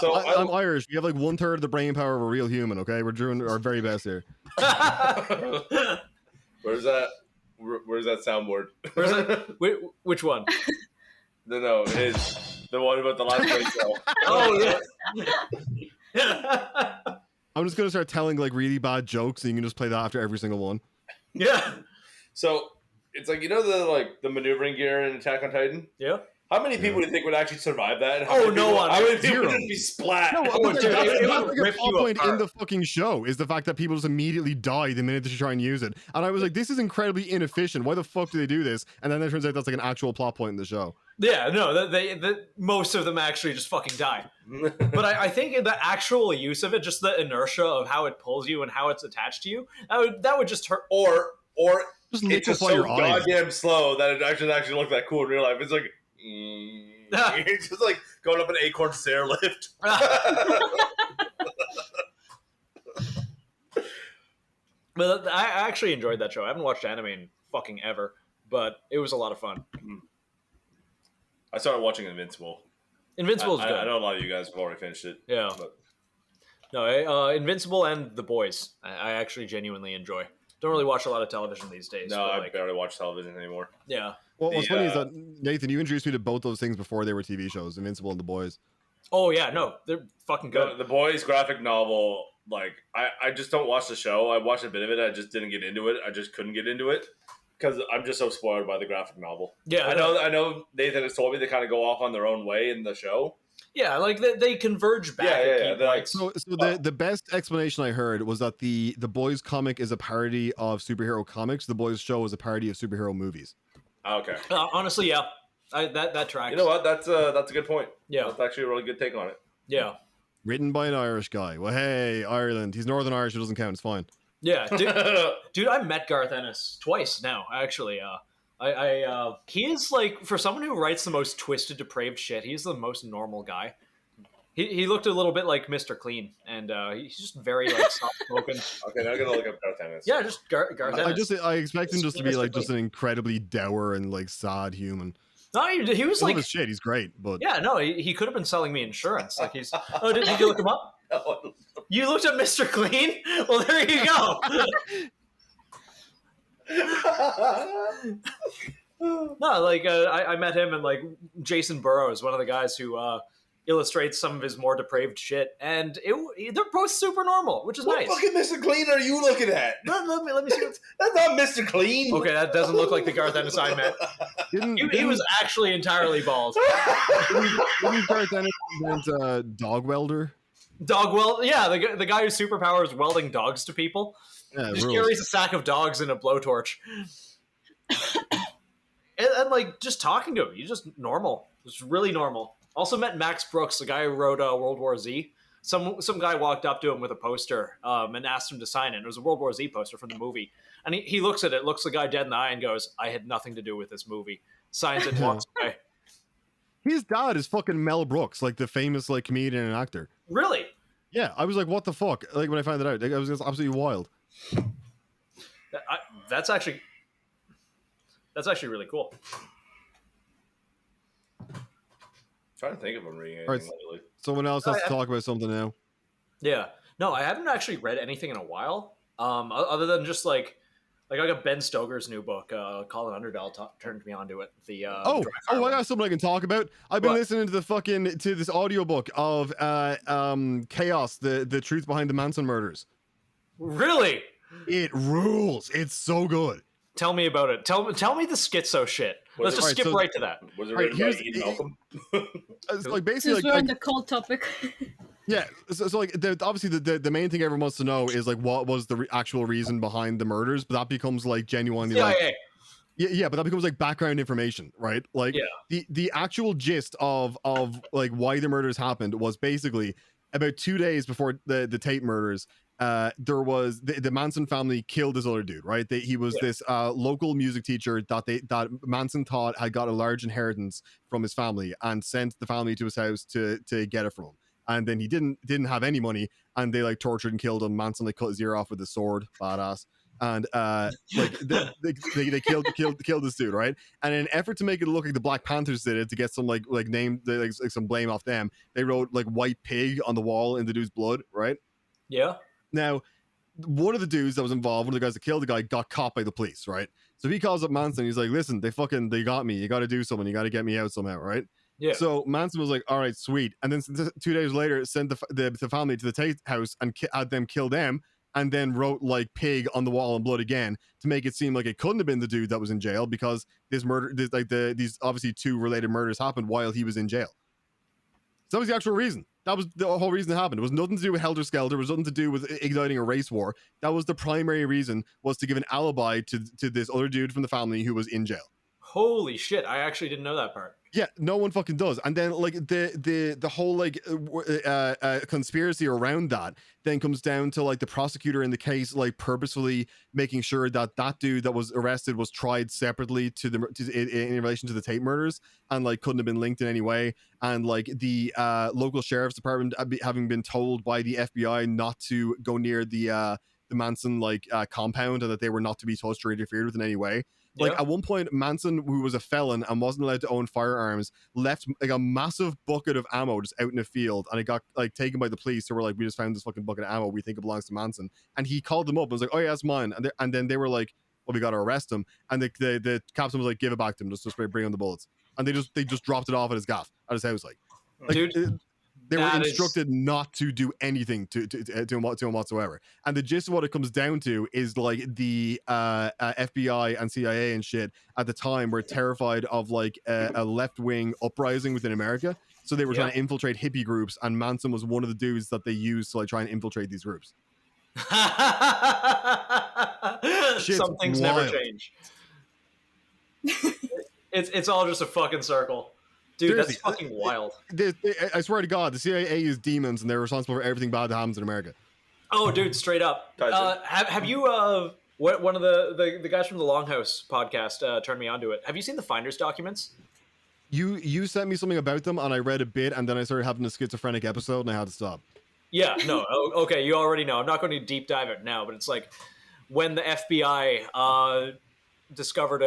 So I'm Irish. We have like 1/3 of the brain power of a real human, okay? We're doing our very best here. Where's that soundboard? Which one? No, the one about the last place. Oh yeah. I'm just gonna start telling like really bad jokes, and you can just play that after every single one. Yeah. So it's like, you know, the maneuvering gear in Attack on Titan. Yeah. How many people do you think would actually survive that? No one. How many people would just be splat? No, that's like a plot point in the fucking show, is the fact that people just immediately die the minute that you try and use it. And I was like, this is incredibly inefficient. Why the fuck do they do this? And then it turns out that's like an actual plot point in the show. Yeah, no, most of them actually just fucking die. But I think the actual use of it, just the inertia of how it pulls you and how it's attached to you, that would just hurt. Or just it's just so goddamn slow that it actually looked that cool in real life. It's like it's just like going up an acorn stair lift. But I actually enjoyed that show. I haven't watched anime in fucking ever, but it was a lot of fun. I started watching Invincible's good. I know a lot of you guys have already finished it. Yeah. But. No, Invincible and The Boys, I actually genuinely enjoy. Don't really watch a lot of television these days. No, I barely watch television anymore. Yeah. Well, what's funny is that, Nathan, you introduced me to both those things before they were TV shows, Invincible and The Boys. Oh, yeah, no, they're fucking good. The Boys graphic novel, like, I just don't watch the show. I watched a bit of it. I just didn't get into it. I just couldn't get into it because I'm just so spoiled by the graphic novel. Yeah. I know Nathan has told me they kind of go off on their own way in the show. Yeah, like they converge back. Yeah. So the best explanation I heard was that the Boys comic is a parody of superhero comics. The Boys show is a parody of superhero movies. Okay. Honestly, yeah, that tracks. You know what? That's a good point. Yeah, that's actually a really good take on it. Yeah. Written by an Irish guy. Well, hey, Ireland. He's Northern Irish. It doesn't count. It's fine. Yeah, dude, I met Garth Ennis twice now. Actually, he is like, for someone who writes the most twisted, depraved shit, he's the most normal guy. He looked a little bit like Mr. Clean, and he's just very like soft-spoken. Okay, now I'm gonna look up Garth Ennis. Yeah, just Garth Ennis. I expect him just to be like just an incredibly dour and like sad human. No, he was like shit. He's great, but yeah, no, he could have been selling me insurance. Like he's. Oh, did you look him up? No. You looked at Mr. Clean? Well, there you go. No, like I met him, and like Jason Burrows, one of the guys who illustrates some of his more depraved shit, and they're both super normal, which is nice. What fucking Mr. Clean are you looking at? Let me see. That's not Mr. Clean. Okay, that doesn't look like the Garth Ennis I met. He was actually entirely bald. Didn't Garth Ennis invent Dog Welder? Dog weld. Yeah, the guy whose superpower is welding dogs to people. Yeah, Just rules. carries a sack of dogs and a blowtorch. and like just talking to him, he's just normal. Just really normal. Also met Max Brooks, the guy who wrote World War Z. Some guy walked up to him with a poster and asked him to sign it. It was a World War Z poster from the movie. And he looks at it, looks the guy dead in the eye and goes, I had nothing to do with this movie. Signs it and walks away. His dad is fucking Mel Brooks, like the famous like comedian and actor. Really? Yeah, I was like, what the fuck? Like when I found it out, like, I was just absolutely wild. That's actually really cool. Trying to think if I'm reading anything. All right, lately. someone else has to talk about something now. Yeah. No, I haven't actually read anything in a while. Other than just like I got Ben Stoker's new book, Colin Underdale turned me onto it. The I got something I can talk about. I've been listening to this audiobook of Chaos, the truth behind the Manson murders. Really? It rules. It's so good. Tell me about it. Tell me the schizo shit. Let's just skip right to that. Was it written by Ian Malcolm? It's like basically Since we're on the cold topic. Yeah, so like obviously the main thing everyone wants to know is like what was the actual reason behind the murders, but that becomes like genuinely CIA. like yeah, but that becomes like background information, right? Like the actual gist of like why the murders happened was basically about 2 days before the Tate murders. There was the Manson family killed this other dude, right? He was this local music teacher that Manson thought had got a large inheritance from his family and sent the family to his house to get it from him. And then he didn't have any money, and they like tortured and killed him. Manson like cut his ear off with a sword, badass. And like they killed this dude, right? And in an effort to make it look like the Black Panthers did it to get some like name like some blame off them, they wrote like white pig on the wall in the dude's blood, right? Yeah. Now, one of the dudes that was involved, one of the guys that killed the guy, got caught by the police, right? So he calls up Manson. He's like, "Listen, they got me. You got to do something. You got to get me out somehow, right?" Yeah. So Manson was like, "All right, sweet." And then 2 days later, sent the family to the Tate house and had them kill them, and then wrote like pig on the wall in blood again to make it seem like it couldn't have been the dude that was in jail because these obviously two related murders happened while he was in jail. So that was the actual reason. That was the whole reason it happened. It was nothing to do with Helter Skelter. It was nothing to do with igniting a race war. That was the primary reason, was to give an alibi to this other dude from the family who was in jail. Holy shit! I actually didn't know that part. Yeah, no one fucking does. And then like the whole like conspiracy around that then comes down to like the prosecutor in the case like purposefully making sure that dude that was arrested was tried separately in relation to the Tate murders and like couldn't have been linked in any way. And like the local sheriff's department having been told by the FBI not to go near the Manson like compound and that they were not to be touched or interfered with in any way. Like at one point, Manson, who was a felon and wasn't allowed to own firearms, left like a massive bucket of ammo just out in a field, and it got like taken by the police. Who were like, "We just found this fucking bucket of ammo. We think it belongs to Manson." And he called them up and was like, "Oh yeah, that's mine." And then they were like, "Well, we got to arrest him." And the captain was like, "Give it back to him. Just bring him the bullets." And they just dropped it off at his gaff at his house, like Dude. They were instructed not to do anything to him whatsoever. And the gist of what it comes down to is like the FBI and CIA and shit at the time were terrified of like a left-wing uprising within America. So they were trying to infiltrate hippie groups, and Manson was one of the dudes that they used to like try and infiltrate these groups. Some things never change. It's all just a fucking circle. Dude, seriously, that's fucking wild. I swear to God, the CIA is demons, and they're responsible for everything bad that happens in America. Oh, dude, straight up. Have you one of the guys from the Longhouse podcast turned me onto it? Have you seen the Finders documents? You sent me something about them, and I read a bit, and then I started having a schizophrenic episode, and I had to stop. Yeah, no, okay, you already know. I'm not going to deep dive it now, but it's like when the FBI discovered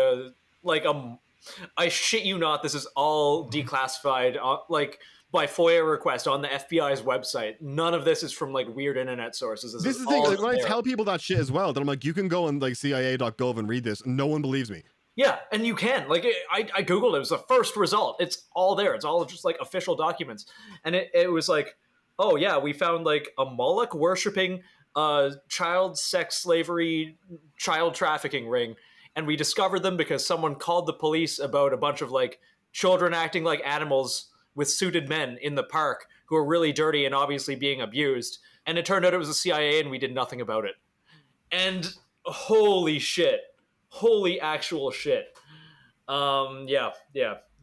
I shit you not, this is all declassified, like by FOIA request on the FBI's website. None of this is from like weird internet sources. This is the thing. Like, when I tell people that shit as well, that I'm like, you can go on like CIA.gov and read this. No one believes me. Yeah, and you can. Like, I Googled it. It was the first result. It's all there. It's all just like official documents. And it was like, oh yeah, we found like a Moloch worshipping child sex slavery, child trafficking ring. And we discovered them because someone called the police about a bunch of like children acting like animals with suited men in the park who are really dirty and obviously being abused. And it turned out it was the CIA and we did nothing about it. And holy shit. Holy actual shit. Yeah.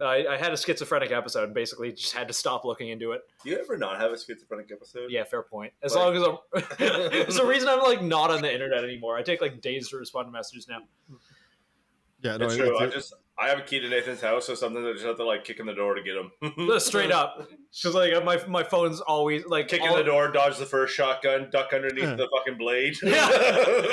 I had a schizophrenic episode and basically just had to stop looking into it. Do you ever not have a schizophrenic episode? Yeah, fair point. As long as there's a reason I'm like not on the internet anymore. I take like days to respond to messages now. Yeah, no, it's true. I have a key to Nathan's house, so something that just have to like kick in the door to get him. Straight up. Because like my phone's always like kick in the door, dodge the first shotgun, duck underneath the fucking blade. Yeah,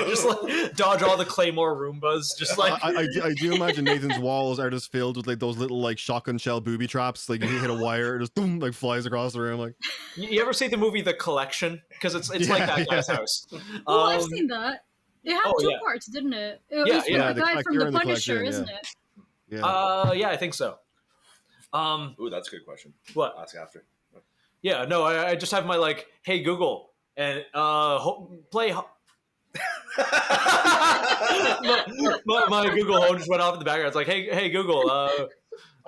just like dodge all the Claymore Roombas. Just like I do imagine Nathan's walls are just filled with like those little like shotgun shell booby traps. Like if you hit a wire, it just boom, like flies across the room. Like you ever see the movie The Collection? Because it's like that guy's house. Oh, I've seen that. It had two parts, didn't it? It was the guy from The Punisher, isn't it? Yeah. Yeah, I think so. Ooh, that's a good question. What? I'll ask after. Yeah, no, I just have my like, hey Google, and play. my Google Home just went off in the background. It's like, hey Google,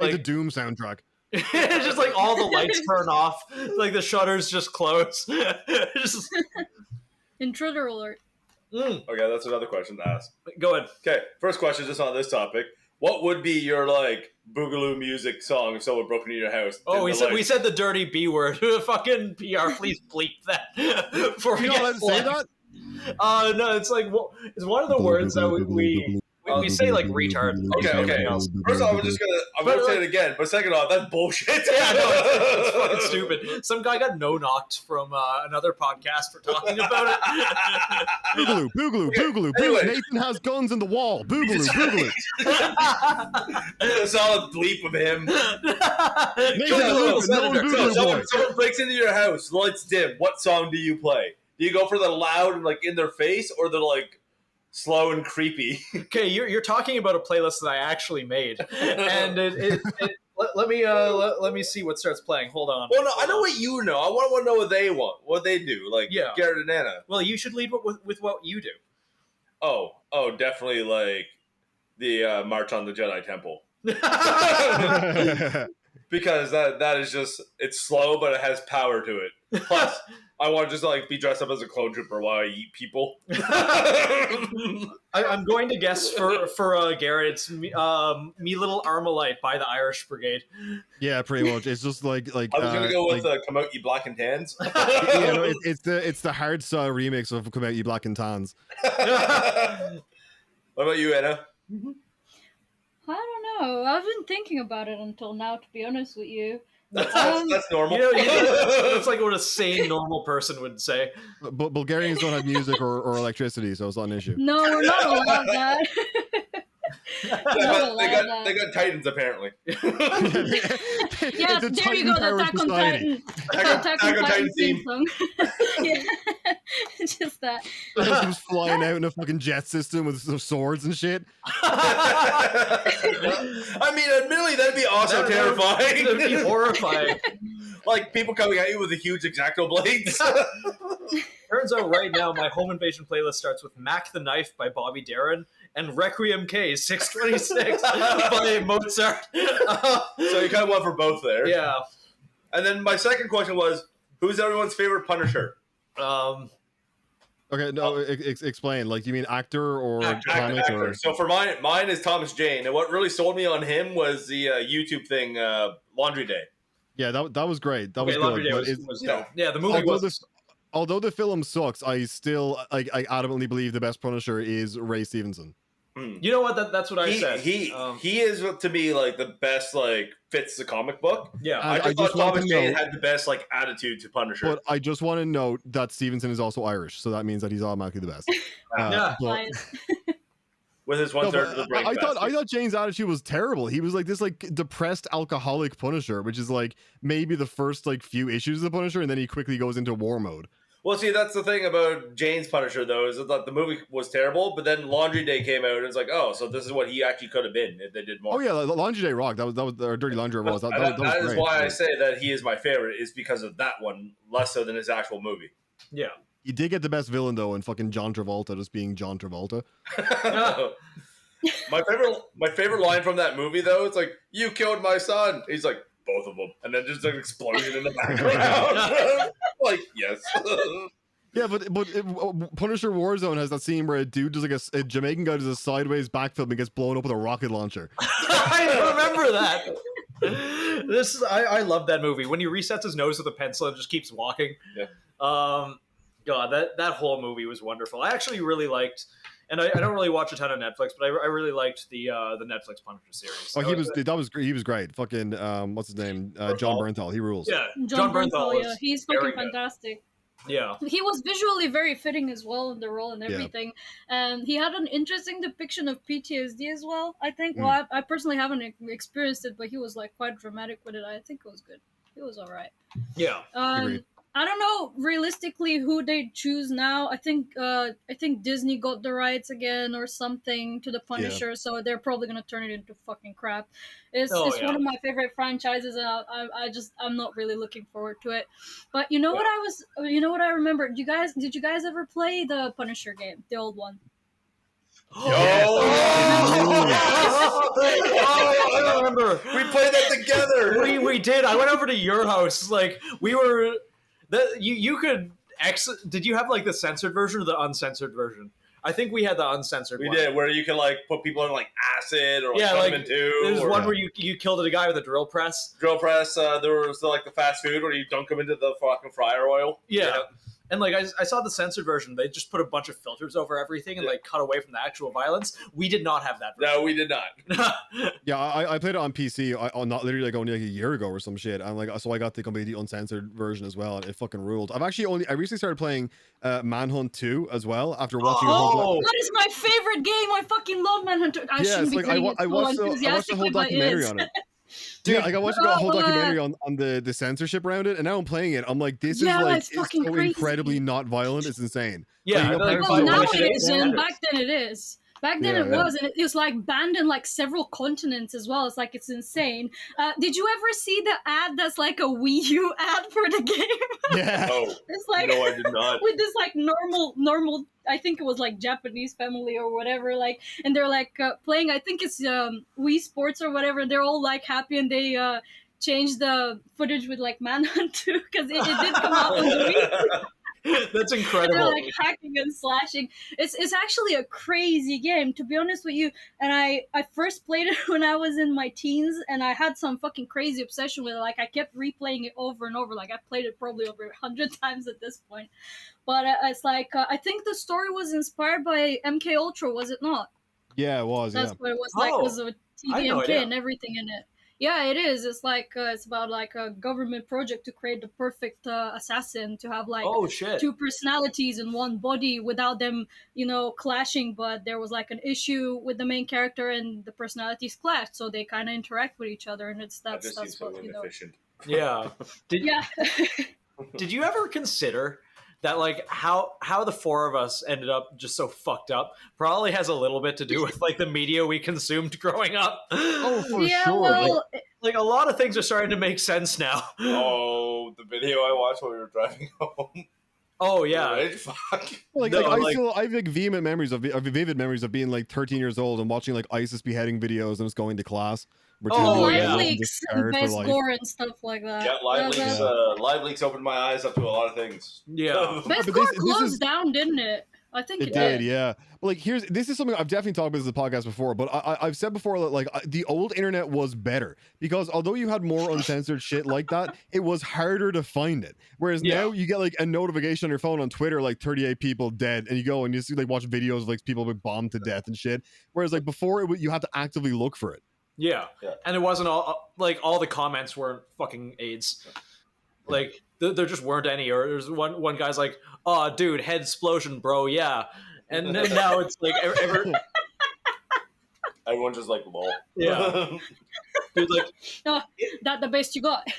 like the Doom soundtrack. It's just like all the lights turn off, like the shutters just close. Just... Intruder alert. Okay, that's another question to ask. Go ahead. Okay, first question just on this topic. What would be your like boogaloo music song if someone broke into your house? Oh, we said the dirty B word. Fucking PR, please bleep that. Before we not allowed to say that? No, it's like it's one of the words that we say like retard. Okay. First off, I'm gonna say it again, but second off, that's bullshit. Yeah, no, it's fucking stupid. Some guy got no-knocked from another podcast for talking about it. Boogaloo. Anyway. Nathan has guns in the wall. Boogaloo. A solid bleep of him. Someone breaks into your house, lights dim. What song do you play? Do you go for the loud and like in their face, or the like slow and creepy? Okay, you're talking about a playlist that I actually made, and let me see what starts playing. Hold on. Well, no, I know what you know. I want to know what they want, what they do. Like Garrett and Anna. Well, you should lead with what you do. Oh, definitely like the March on the Jedi Temple. Because that is just, it's slow, but it has power to it. Plus, I want to just like be dressed up as a clone trooper while I eat people. I'm going to guess for Garrett, it's Me Little Armalite by the Irish Brigade. Yeah, pretty much. It's just like I was gonna go with Come Out Ye Black and Tans. It's the hard style remix of Come Out Ye Black and Tans. What about you, Anna? I don't know. I've been thinking about it until now, to be honest with you. That's normal. That's like what a sane, normal person would say. But Bulgarians don't have music or electricity, so it's not an issue. No, we're not allowed that. They got Titans, apparently. Yeah, there you go, the Attack on Titan. Attack on Titan theme song. Yeah, just that. Just flying out in a fucking jet system with some swords and shit. I mean, admittedly, that'd be also terrifying. That'd be horrifying. Like people coming at you with the huge X-Acto blades. Turns out right now my home invasion playlist starts with Mac the Knife by Bobby Darin and Requiem K 626 by Mozart. So you kind of went for both there. Yeah. And then my second question was, who's everyone's favorite Punisher? Okay, no, explain. Like, you mean actor or comic? Actor. Or... So for mine is Thomas Jane, and what really sold me on him was the YouTube thing, Laundry Day. Yeah, that was great. That was Laundry good. Day was dope. Yeah, the movie was. Although the film sucks, I still I adamantly believe the best Punisher is Ray Stevenson. You know what? That's what I said. He is to me like the best. Like fits the comic book. Yeah, I just thought Thomas Jane had the best like attitude to Punisher. But I just want to note that Stevenson is also Irish, so that means that he's automatically the best. Yeah. With his 1/3 of the brain. I thought Jane's attitude was terrible. He was like this like depressed alcoholic Punisher, which is like maybe the first like few issues of the Punisher, and then he quickly goes into war mode. Well, see, that's the thing about Jane's Punisher, though, is that the movie was terrible, but then Laundry Day came out, and it's like, oh, so this is what he actually could have been if they did more. Oh yeah, Laundry Day rocked. That was or Dirty Laundry was. That was that great. Is why I say that he is my favorite, is because of that one, less so than his actual movie. Yeah. He did get the best villain though, in fucking John Travolta just being John Travolta. My favorite line from that movie, though, it's like, you killed my son. He's like, both of them, and then just an explosion in the background. Like, yes. Yeah, but Punisher Warzone has that scene where a dude does like a Jamaican guy does a sideways backflip and gets blown up with a rocket launcher. I remember that. I love that movie when he resets his nose with a pencil and just keeps walking. Yeah. God, that whole movie was wonderful. I actually really liked, and I don't really watch a ton of Netflix, but I really liked the Netflix Punisher series. Oh, he was great. Fucking what's his name? John Bernthal. He rules. Yeah, John Bernthal. Yeah, he's fucking fantastic. Yeah, he was visually very fitting as well in the role and everything, and he had an interesting depiction of PTSD as well. I think. Well, I personally haven't experienced it, but he was like quite dramatic with it. I think it was good. It was all right. Yeah. Agreed. I don't know realistically who they choose now. I think Disney got the rights again or something to the Punisher, so they're probably gonna turn it into fucking crap. It's one of my favorite franchises, and I'm not really looking forward to it. But you know what I remember? Did you guys ever play the Punisher game, the old one? I remember. We played that together. We did. I went over to your house. Like we were. You could did you have like the censored version or the uncensored version? I think we had the uncensored one. We did, where you can like put people in like acid or like cut them in two. There's one where you killed a guy with a drill press. There was like the fast food where you dunk them into the fucking fryer oil. Yeah. And like I saw the censored version, they just put a bunch of filters over everything and like cut away from the actual violence. We did not have that version. No, we did not. Yeah, I played it on PC. Not literally like only like a year ago or some shit. And like so I got the completely uncensored version as well. And it fucking ruled. I recently started playing Manhunt 2 as well after watching. That is my favorite game. I fucking love Manhunt 2. I watched the whole documentary on it. Dude, yeah, like I watched the whole documentary on the censorship around it, and now I'm playing it. I'm like, this is like it's so incredibly not violent. It's insane. Yeah, like, now it is, and back then it is. Back then it was, and it was like banned in like several continents as well. It's like it's insane. Did you ever see the ad that's like a Wii U ad for the game? Yeah. Oh, it's like no, I did not. With this like normal. I think it was like Japanese family or whatever. Like, and they're like playing. I think it's Wii Sports or whatever. They're all like happy, and they changed the footage with like Manhunt 2 because it did come out on the Wii. That's incredible. They're like hacking and slashing. It's actually a crazy game, to be honest with you. And I first played it when I was in my teens, and I had some fucking crazy obsession with it. Like I kept replaying it over and over. Like I played it probably over 100 times at this point. But it's like I think the story was inspired by MK Ultra, was it not? Yeah, it was. That's what it was like. It was a TVMK and everything in it. Yeah, it is. It's like it's about like a government project to create the perfect assassin, to have like two personalities in one body without them, clashing. But there was like an issue with the main character, and the personalities clashed, so they kind of interact with each other, and that's what inefficient. Yeah. Did you ever consider that like how the four of us ended up just so fucked up probably has a little bit to do with like the media we consumed growing up? Oh, for sure. Well, like a lot of things are starting to make sense now. Oh, the video I watched while we were driving home. Oh yeah. Right? Fuck. I have like vivid memories of being like 13 years old and watching like ISIS beheading videos and just going to class. Live leaks and best gore and stuff like that. Yeah, live leaks opened my eyes up to a lot of things. Yeah. Best gore closed down, didn't it? I think it did. Yeah. But like, this is something I've definitely talked about in the podcast before, but I've said before that like the old internet was better because although you had more uncensored shit like that, it was harder to find it. Whereas now you get like a notification on your phone on Twitter, like 38 people dead, and you go and you see like watch videos of like people being bombed to death and shit. Whereas like before, you had to actively look for it. Yeah, and it wasn't all the comments weren't fucking AIDS. Like there just weren't any. Or there's one guy's like, "Oh, dude, head explosion, bro." Yeah, and then now it's like everyone's just like, "Lol." Yeah, dude, like, that the best you got.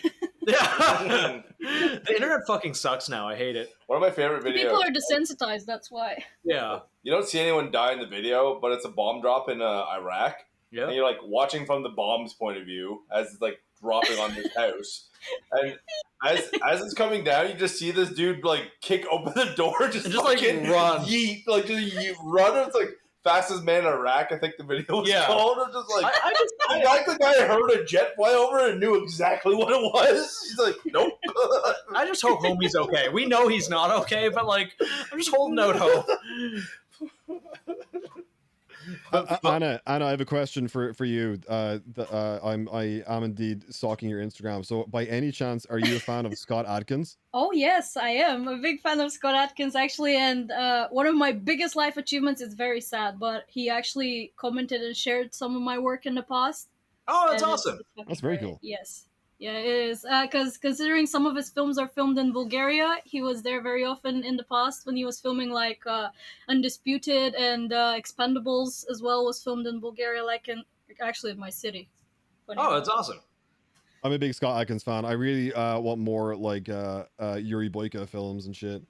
Yeah, the internet fucking sucks now. I hate it. One of my favorite videos. People are desensitized. That's why. Yeah, you don't see anyone die in the video, but it's a bomb drop in Iraq. Yeah, and you're like watching from the bomb's point of view as it's like dropping on this house, and as it's coming down, you just see this dude like kick open the door, just like run, yeet, like just run. And it's like Fastest Man in Iraq, I think the video was called. I'm just like, the guy heard a jet fly over and knew exactly what it was. He's like, nope. I just hope homie's okay. We know he's not okay, but like, I'm just holding out hope. Anna, I have a question for you. I am indeed stalking your Instagram. So, by any chance, are you a fan of Scott Adkins? Oh yes, I am a big fan of Scott Adkins actually, and one of my biggest life achievements is very sad, but he actually commented and shared some of my work in the past. Oh, that's awesome. That's very cool. Yes. Yeah, it is. Because considering some of his films are filmed in Bulgaria, he was there very often in the past when he was filming like Undisputed and Expendables as well was filmed in Bulgaria, like in my city. Oh, that's awesome. I'm a big Scott Adkins fan. I really want more like Yuri Boyka films and shit.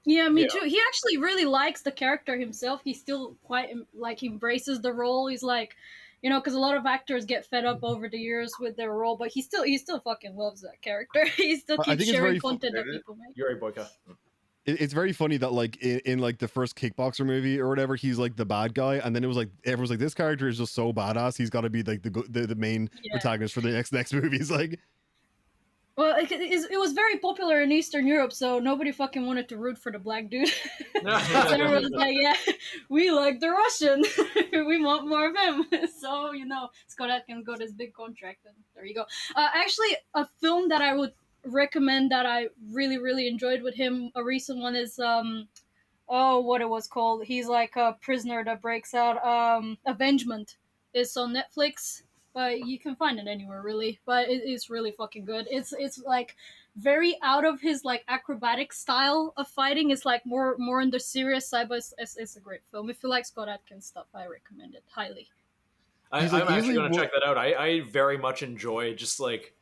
Yeah, me too. He actually really likes the character himself. He still quite like embraces the role. He's like, you know, because a lot of actors get fed up over the years with their role, but he still fucking loves that character. He still keeps sharing content that people make. Yuri Boyka. It's very funny that like in like the first Kickboxer movie or whatever, he's like the bad guy, and then it was like everyone's like, this character is just so badass. He's got to be like the main protagonist for the next movies. Like, well, it was very popular in Eastern Europe, so nobody fucking wanted to root for the black dude. So everyone was like, yeah, we like the Russian. We want more of him. So, you know, Scott Adkins got his big contract, and there you go. Actually, a film that I would recommend that I really, really enjoyed with him, a recent one is, what it was called. He's like a prisoner that breaks out. Avengement. It's on Netflix. But you can find it anywhere really, but it's really fucking good. It's like very out of his like acrobatic style of fighting. It's like more on the serious side, but it's a great film. If you like Scott Adkins stuff, I recommend it highly. I'm actually going to check that out. I very much enjoy just like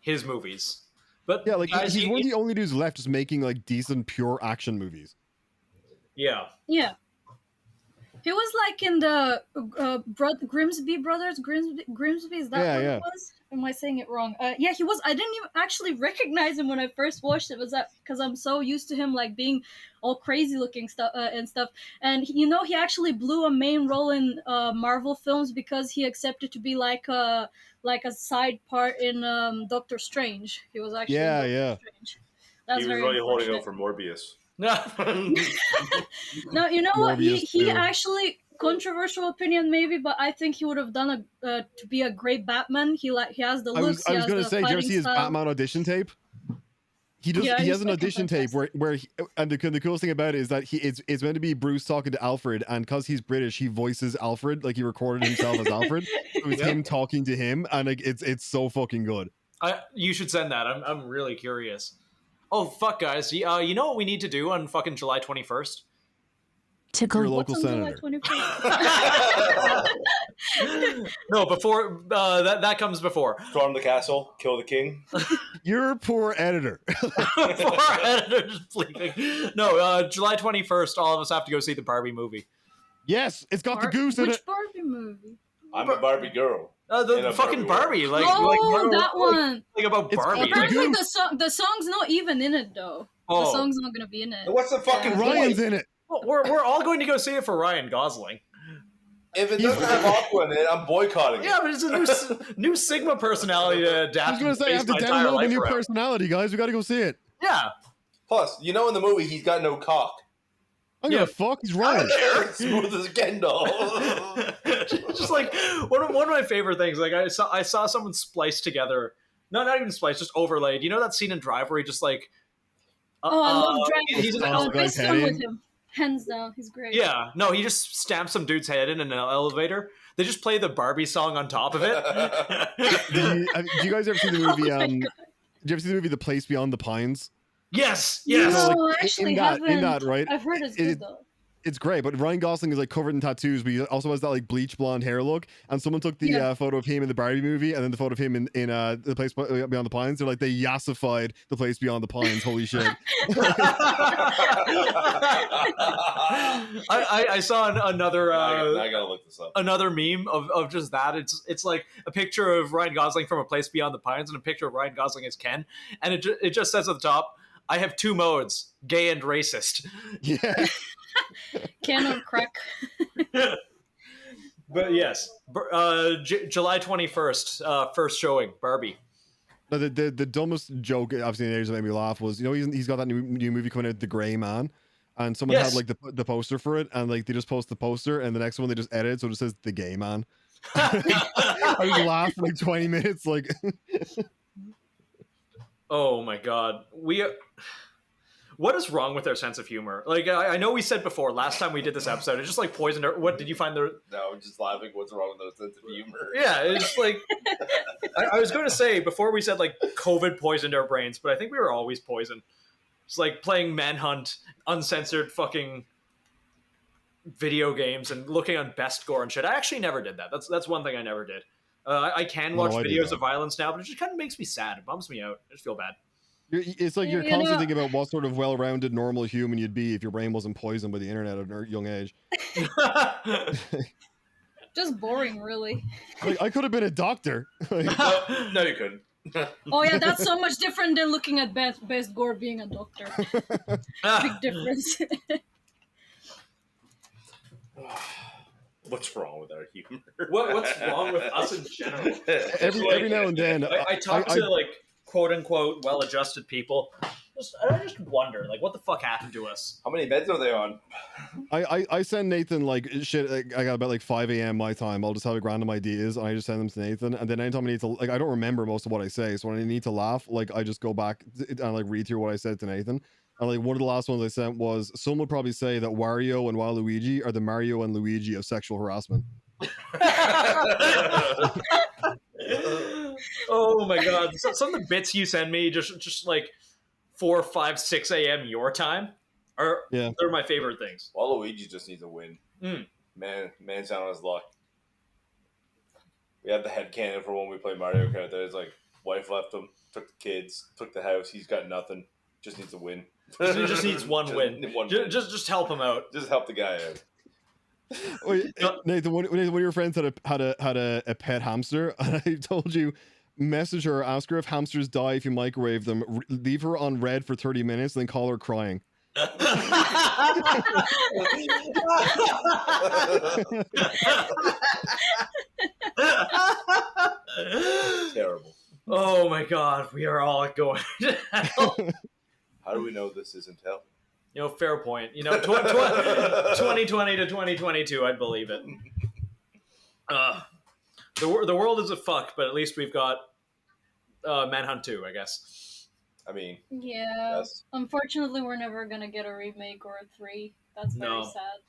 his movies. But yeah, like guys, he's one of the only dudes left just making like decent pure action movies. Yeah. Yeah. He was like in the Grimsby Brothers. Grimsby, is that what it was? Am I saying it wrong? Yeah, he was. I didn't even actually recognize him when I first watched it. Was that because I'm so used to him like being all crazy looking stuff and stuff. And you know, he actually blew a main role in Marvel films because he accepted to be like a side part in Doctor Strange. He was actually Strange. That's he was really holding out for Morbius. No, you know what? He actually, controversial opinion maybe, but I think he would have done to be a great Batman. He has the looks. I was going to say, did you ever see his Batman audition tape? He has an audition tape where and the coolest thing about it is that it's meant to be Bruce talking to Alfred, and because he's British, he voices Alfred, like he recorded himself as Alfred. So it's him talking to him, and like it's so fucking good. You should send that. I'm really curious. Oh, fuck, guys. You know what we need to do on fucking July 21st? Tickle your local senator. No, before... that comes before. Storm the castle, kill the king. Your poor editor. Poor editor just bleeping. No, July 21st, all of us have to go see the Barbie movie. Yes, it's got the goose in it. Which Barbie movie? I'm a Barbie girl. The fucking Barbie, like that one. Like about Barbie. Apparently the song's not even in it though. The song's not gonna be in it. What's the fucking Ryan's in it? Well, we're all going to go see it for Ryan Gosling. If it doesn't have Aqua in it, I'm boycotting it. Yeah, but it's a new Sigma personality to adapt. I was gonna say I have to download a new personality, guys. We gotta go see it. Yeah. Plus, you know, in the movie, he's got no cock. I'm gonna fuck. He's Ryan. Smooth as Kendall. Just like one of my favorite things. Like I saw someone spliced together. No, not even spliced, just overlaid. You know that scene in Drive where he just like. I love Drive. He's best film with him. Hands down, he's great. Yeah, no, he just stamps some dude's head in an elevator. They just play the Barbie song on top of it. Do you guys ever see the movie? Did you ever see the movie The Place Beyond the Pines? Yes. No, actually haven't. In that, right? I've heard it's good though. It's great, but Ryan Gosling is like covered in tattoos, but he also has that like bleach blonde hair look. And someone took the photo of him in the Barbie movie, and then the photo of him in The Place Beyond the Pines. They're like, they yassified The Place Beyond the Pines. Holy shit! I saw another. I gotta look this up. Another meme of just that. It's like a picture of Ryan Gosling from A Place Beyond the Pines and a picture of Ryan Gosling as Ken, and it just says at the top, "I have two modes: gay and racist." Yeah. Canuck crack. But yes, July 21st, first showing, Barbie. No, the dumbest joke I've seen in ages that made me laugh was, you know, he's got that new movie coming out, The Gray Man, and someone had like the poster for it, and like they just post the poster, and the next one they just edit, so it just says The Gay Man. I was laughing for like 20 minutes, like. Oh my god, what is wrong with our sense of humor? Like, I know we said before, last time we did this episode, it's just like poisoned. What did you find there? No, I'm just laughing. What's wrong with their sense of humor? Yeah, it's like, I was going to say, before we said like COVID poisoned our brains, but I think we were always poisoned. It's like playing Manhunt, uncensored fucking video games and looking on best gore and shit. I actually never did that. That's one thing I never did. I can watch videos of violence now, but it just kind of makes me sad. It bums me out. I just feel bad. It's like you're constantly thinking about what sort of well-rounded normal human you'd be if your brain wasn't poisoned by the internet at a young age. Just boring, really. Like, I could have been a doctor. Like, no, you couldn't. Oh yeah, that's so much different than looking at best gore being a doctor. Big difference. What's wrong with our humor? What's wrong with us in general? Every now and then, I talk to like quote unquote well-adjusted people. I just wonder, like, what the fuck happened to us? How many beds are they on? I send Nathan like shit. Like, I got about like 5 a.m. my time. I'll just have like random ideas and I just send them to Nathan. And then anytime I need to, like, I don't remember most of what I say. So when I need to laugh, like, I just go back and like read through what I said to Nathan. And like one of the last ones I sent was, some would probably say that Wario and Waluigi are the Mario and Luigi of sexual harassment. Oh my god! Some of the bits you send me, just like 4, 5, 6 a.m. your time, they're my favorite things. Waluigi just needs a win. Man's down on his luck. We had the headcanon for when we play Mario Kart. There's like, wife left him, took the kids, took the house. He's got nothing. Just needs a win. He just needs one win. Just help him out. Just help the guy out. Wait, Nathan, one of your friends had a pet hamster, and I told you, message her, ask her if hamsters die if you microwave them, leave her on red for 30 minutes, and then call her crying. Terrible. Oh my god, we are all going to hell. How do we know this isn't hell? You know, fair point. You know, 2020 to 2022, I'd believe it. The world is a fuck, but at least we've got Manhunt 2, I guess. I mean, yeah. Yes. Unfortunately, we're never gonna get a remake or a 3. That's very sad.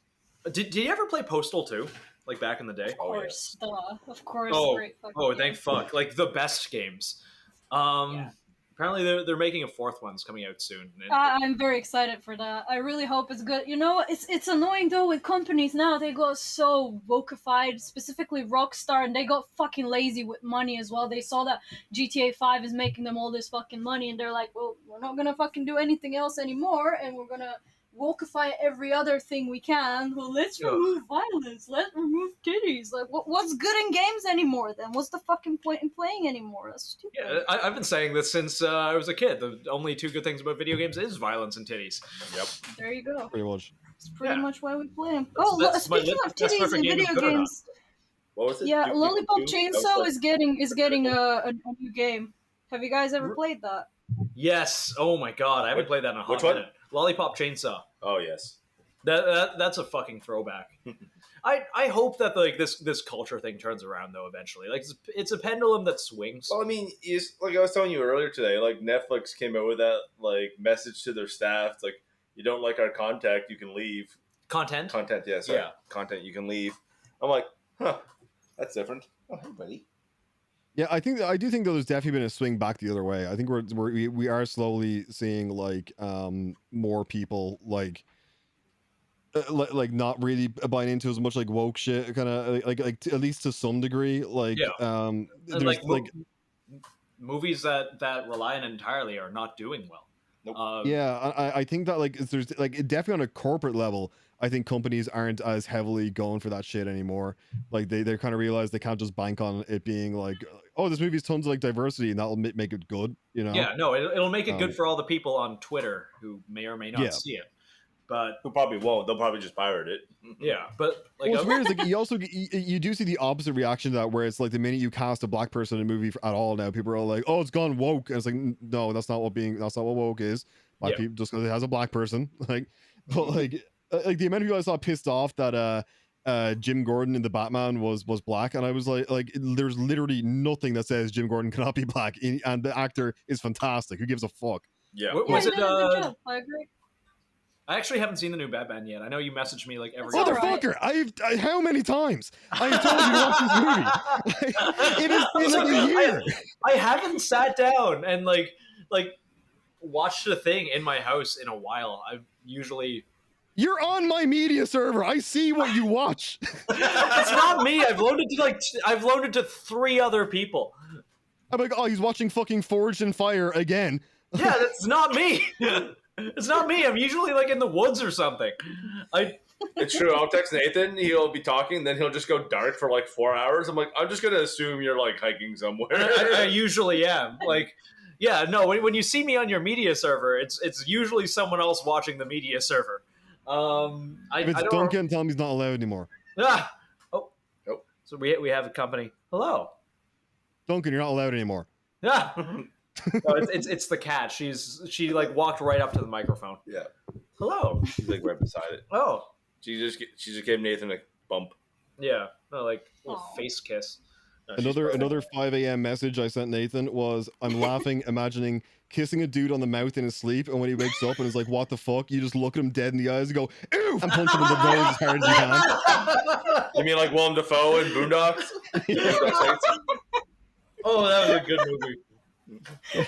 Did you ever play Postal 2? Like back in the day? Of course, of course. Great thank fuck! Like the best games. Apparently they're making a 4th one. It's coming out soon. I'm very excited for that. I really hope it's good. You know, it's annoying though with companies now. They got so wokeified, specifically Rockstar, and they got fucking lazy with money as well. They saw that GTA 5 is making them all this fucking money, and they're like, well, we're not gonna fucking do anything else anymore, and we're gonna wokeify every other thing we can. Well, let's remove violence. Let's remove titties. Like, what's good in games anymore then? What's the fucking point in playing anymore? That's stupid. Yeah, I've been saying this since I was a kid. The only 2 good things about video games is violence and titties. Yep. There you go. Pretty much. It's pretty much why we play them. Speaking of titties in video games. What was it? Yeah, Lollipop Chainsaw is getting a new game. Have you guys ever played that? Yes. Oh my god, I haven't played that in a hot minute. Lollipop Chainsaw. Oh yes. That's a fucking throwback. I hope that like this culture thing turns around though eventually. Like it's a pendulum that swings. Well, I mean, like I was telling you earlier today, like Netflix came out with that like message to their staff. It's like, you don't like our content, you can leave. Content, yes, yeah. Content, you can leave. I'm like, huh, that's different. Oh, hey, buddy. Yeah, I do think though there's definitely been a swing back the other way. I think we are slowly seeing like more people like not really buying into as much like woke shit, kind of like at least to some degree. Like there's like movies that rely on it entirely are not doing well. Nope. I think that like there's like definitely on a corporate level, I think companies aren't as heavily going for that shit anymore. Like they kind of realize they can't just bank on it being like, oh, this movie's tons of like diversity and that'll make it good, you know? Yeah, no, it'll make it good for all the people on Twitter who may or may not see it. But Who probably won't. They'll probably just pirate it. yeah, but like What's weird is like you do see the opposite reaction to that, where it's like the minute you cast a black person in a movie at all now, people are like, "Oh, it's gone woke," and it's like, no, that's not what woke is. Black people, just because it has a black person, like, but like the amount of people I saw pissed off that Jim Gordon in the Batman was black, and I was like, there's literally nothing that says Jim Gordon cannot be black, and the actor is fantastic. Who gives a fuck? Yeah. was it? Good job, I agree. I actually haven't seen the new Batman yet. I know you messaged me like every. It's all Motherfucker! How many times I've told you to watch this movie? It has been like a year. I haven't sat down and like watched a thing in my house in a while. I've usually. You're on my media server. I see what you watch. It's not me. I've loaned it to 3 other people. I'm like, oh, he's watching fucking Forged in Fire again. Yeah, that's not me. It's not me. I'm usually like in the woods or something. It's true. I'll text Nathan. He'll be talking, then he'll just go dark for like 4 hours. I'm like, I'm just gonna assume you're like hiking somewhere. I usually am. Like, yeah, no. When you see me on your media server, it's usually someone else watching the media server. If it's Duncan, tell him he's not allowed anymore. Ah, oh, Nope. So we have a company. Hello. Duncan, you're not allowed anymore. Yeah. No, it's the cat. She like walked right up to the microphone. Yeah. Hello. She's like right beside it. Oh. She just gave Nathan a bump. Yeah. No, like a little Aw. face kiss. No, Another 5 a.m. message I sent Nathan was, I'm laughing, imagining kissing a dude on the mouth in his sleep, and when he wakes up and is like, what the fuck? You just look at him dead in the eyes and go, ew! And punch him in the nose as hard as you can. You mean like Willem Dafoe in Boondocks? Oh, that was a good movie. Oh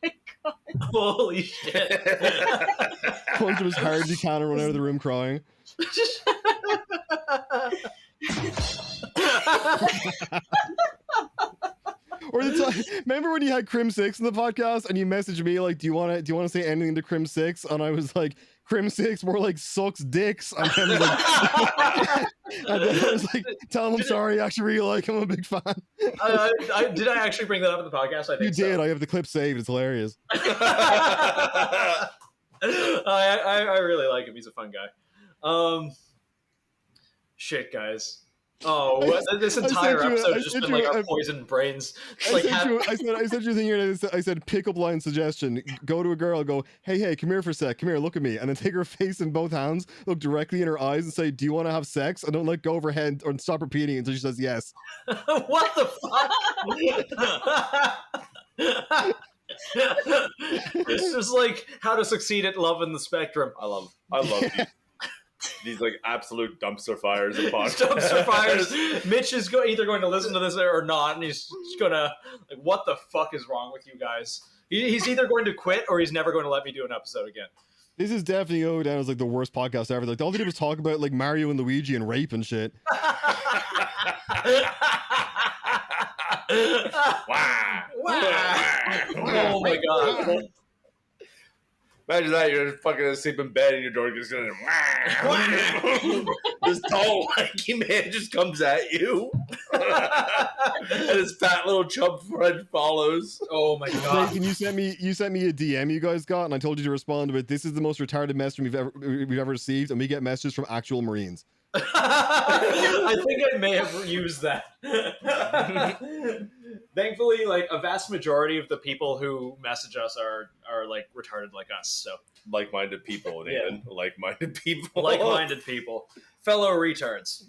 my god. Holy shit. Punch him as hard as you can and run out of the room crying. Or remember when you had Crim 6 in the podcast and you messaged me like, do you want to say anything to Crim 6? And I was like, Crim 6 more like sucks dicks. And then I was like, tell him I'm sorry. I actually really like him. I'm a big fan. Did I actually bring that up in the podcast? I think You did. So. I have the clip saved. It's hilarious. I really like him. He's a fun guy. Shit, guys. Oh, this entire episode has just been like our poisoned brains. I sent you a thing here. And I said pickup line suggestion. Go to a girl. Go, hey, come here for a sec. Come here, look at me. And then take her face in both hands. Look directly in her eyes and say, do you want to have sex? And don't let go of her head or stop repeating until she says yes. What the fuck? It's just like how to succeed at love in the spectrum. I love these like absolute dumpster fires of podcasts. Dumpster fires. Mitch is either going to listen to this or not, and he's just gonna like, what the fuck is wrong with you guys? He's either going to quit or he's never going to let me do an episode again. This is definitely going down as like the worst podcast ever. Like all they did was talk about like Mario and Luigi and rape and shit. Wow. Oh my god. Imagine that, you're fucking asleep in bed and your door just gonna this tall lanky man just comes at you. And his fat little chub friend follows. Oh my god. Can you sent me a DM you guys got, and I told you to respond with, this is the most retarded message we've ever received, and we get messages from actual Marines. I think I may have used that. Thankfully, like a vast majority of the people who message us are like retarded like us. So like-minded people, Nathan. Yeah. Like-minded people. Like-minded people. Fellow retards.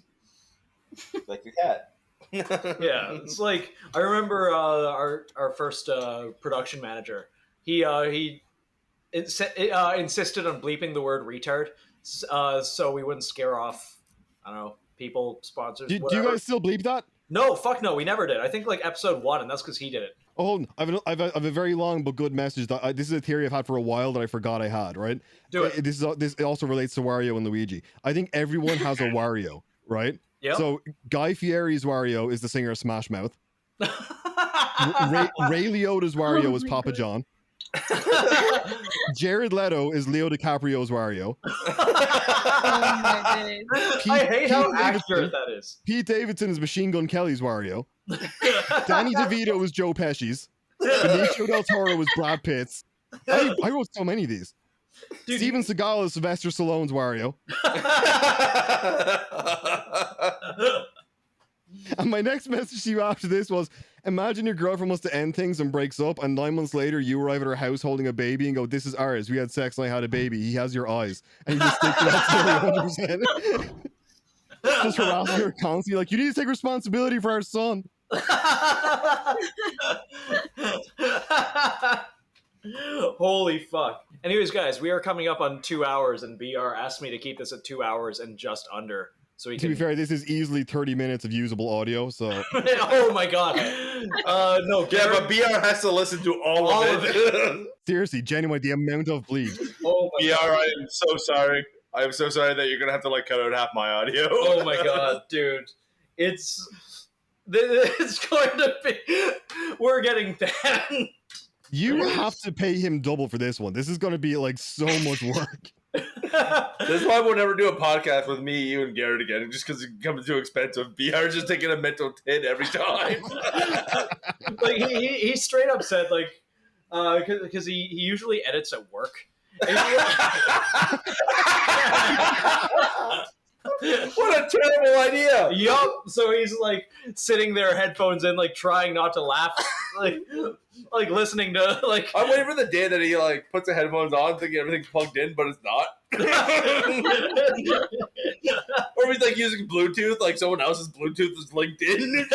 Like the cat. Yeah, it's like I remember our first production manager. He insisted on bleeping the word retard, so we wouldn't scare off, I don't know, people, sponsors. Do you guys still bleep that? No, fuck no, we never did. I think like episode 1, and that's because he did it. Oh, hold on. I have a very long but good message. This is a theory I've had for a while that I forgot I had, right? Do it. This also relates to Wario and Luigi. I think everyone has a Wario, right? Yeah. So Guy Fieri's Wario is the singer of Smash Mouth. Ray Liotta's Wario is Papa John. Jared Leto is Leo DiCaprio's Wario. Oh my days. I hate how accurate that is. Pete Davidson is Machine Gun Kelly's Wario. Danny DeVito is Joe Pesci's. Benicio del Toro is Brad Pitt's. I wrote so many of these. Dude, Steven Seagal is Sylvester Stallone's Wario. And my next message to you after this was, imagine your girlfriend wants to end things and breaks up, and 9 months later you arrive at her house holding a baby and go, this is ours. We had sex and I had a baby. He has your eyes. And you just stick to that story 100%. Just harassing her constantly, like, you need to take responsibility for our son. Holy fuck. Anyways, guys, we are coming up on 2 hours, and BR asked me to keep this at 2 hours and just under. So we To be fair, this is easily 30 minutes of usable audio, so... Oh my god. No, Yeah, but BR has to listen to all of it. Seriously, genuinely, the amount of bleed. Oh my BR, god. I am so sorry. I am so sorry that you're going to have to, like, cut out half my audio. Oh my god, dude. It's going to be... We're getting banned. You have to pay him double for this one. This is going to be, like, so much work. This is why we'll never do a podcast with me, you, and Garrett again, just because it becomes too expensive. BR's just taking a mental hit every time. Like, he straight up said, like, because he usually edits at work. What a terrible idea! Yup. So he's like sitting there, headphones in, like trying not to laugh, like listening to like. I'm waiting for the day that he like puts the headphones on, thinking everything's plugged in, but it's not. Or he's like using Bluetooth, like someone else's Bluetooth is linked in.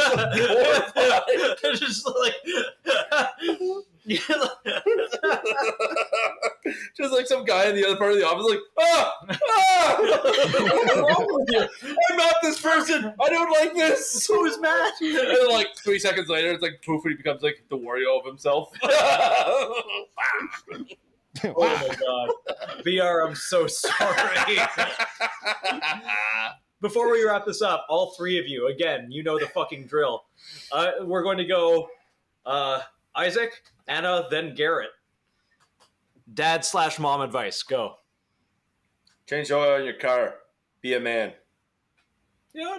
It's just like. Just like some guy in the other part of the office, like, what's wrong with you? I'm not this person. I don't like this. Who's mad? And then, like 3 seconds later, it's like poof, and he becomes like the Wario of himself. Oh my god, BR, I'm so sorry. Before we wrap this up, all three of you, again, you know the fucking drill. We're going to go Isaac, Anna, then Garrett. Dad/mom advice, go. Change the oil in your car. Be a man. Yeah,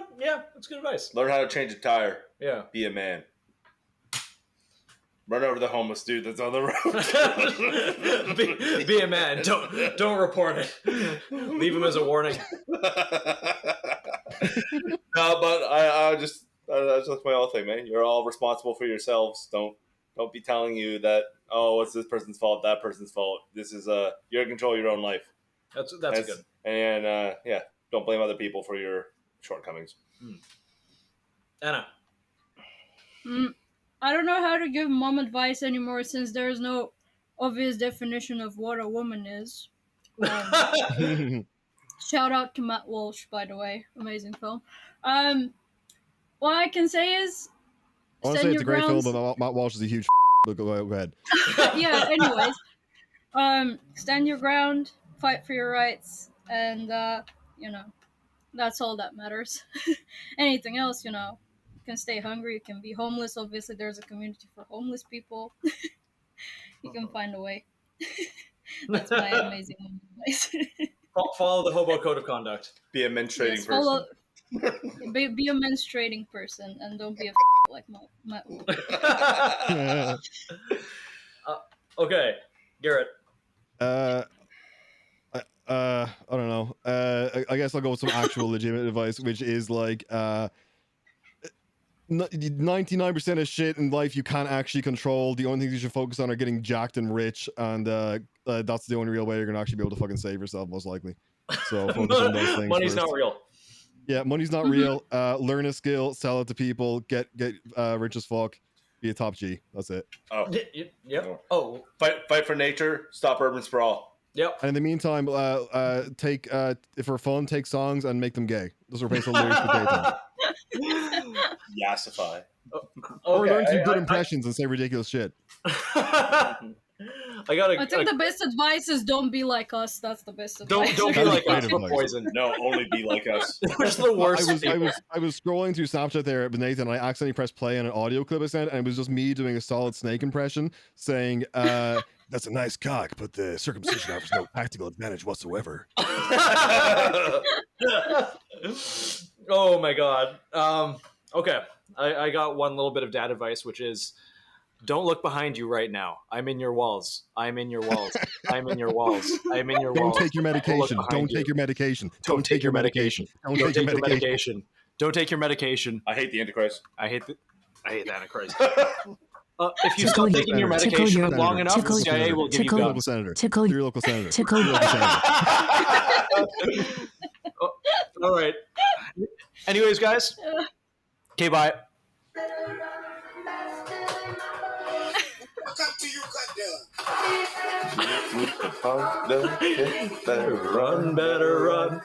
that's good advice. Learn how to change a tire. Yeah. Be a man. Run over the homeless dude that's on the road. be a man. Don't report it. Leave him as a warning. No, but I just that's just my whole thing, man. You're all responsible for yourselves. Don't be telling you that, oh, it's this person's fault, that person's fault. This is you're in control of your own life. That's good. And yeah, don't blame other people for your shortcomings. Anna. I don't know how to give mom advice anymore since there's no obvious definition of what a woman is. Shout out to Matt Walsh, by the way. Amazing film. What I can say is... I want to say it's a great film, but Matt Walsh is a huge go ahead. Yeah, anyways. Stand your ground, fight for your rights, and, that's all that matters. Anything else, you can stay hungry, you can be homeless. Obviously, there's a community for homeless people. You can find a way. That's my amazing advice. Follow the Hobo Code of Conduct. Be a menstruating person. Be a menstruating person, and don't be a like my Okay, Garrett. I don't know. I guess I'll go with some actual legitimate advice, which is like 99% of shit in life you can't actually control. The only things you should focus on are getting jacked and rich, and that's the only real way you're gonna actually be able to fucking save yourself, most likely. So focus on those things. Money's first. not real. Yeah, money's not real. Learn a skill, sell it to people, get rich as fuck, be a top G. That's it. Oh, Yep. Oh, fight for nature. Stop urban sprawl. Yep. And in the meantime, take if for fun, take songs and make them gay. Those replace the lyrics with daytime. Yassify. Or learn to do good impressions and say ridiculous shit. I think the best advice is don't be like us. That's the best advice. Don't be like us. We're poison. No, only be like us. Which the worst. I was scrolling through Snapchat there with Nathan, and I accidentally pressed play on an audio clip I sent, and it was just me doing a solid Snake impression, saying, "That's a nice cock, but the circumcision offers no practical advantage whatsoever." Oh my god. Okay, I got one little bit of dad advice, which is Don't look behind you right now. I'm in your walls. I'm in your walls. I'm in your walls. I'm in your Don't walls. take your medication. Don't take your medication. Don't take your medication. Don't take your medication. Don't take your medication. I hate the Antichrist. I hate the Antichrist. If you stop taking your medication long enough, the CIA will give you Local guns. senator. Tickle Your local senator. Tickle. Your local senator. All right. Anyways, guys. Okay, bye. Welcome to Uganda. Better run. Better run.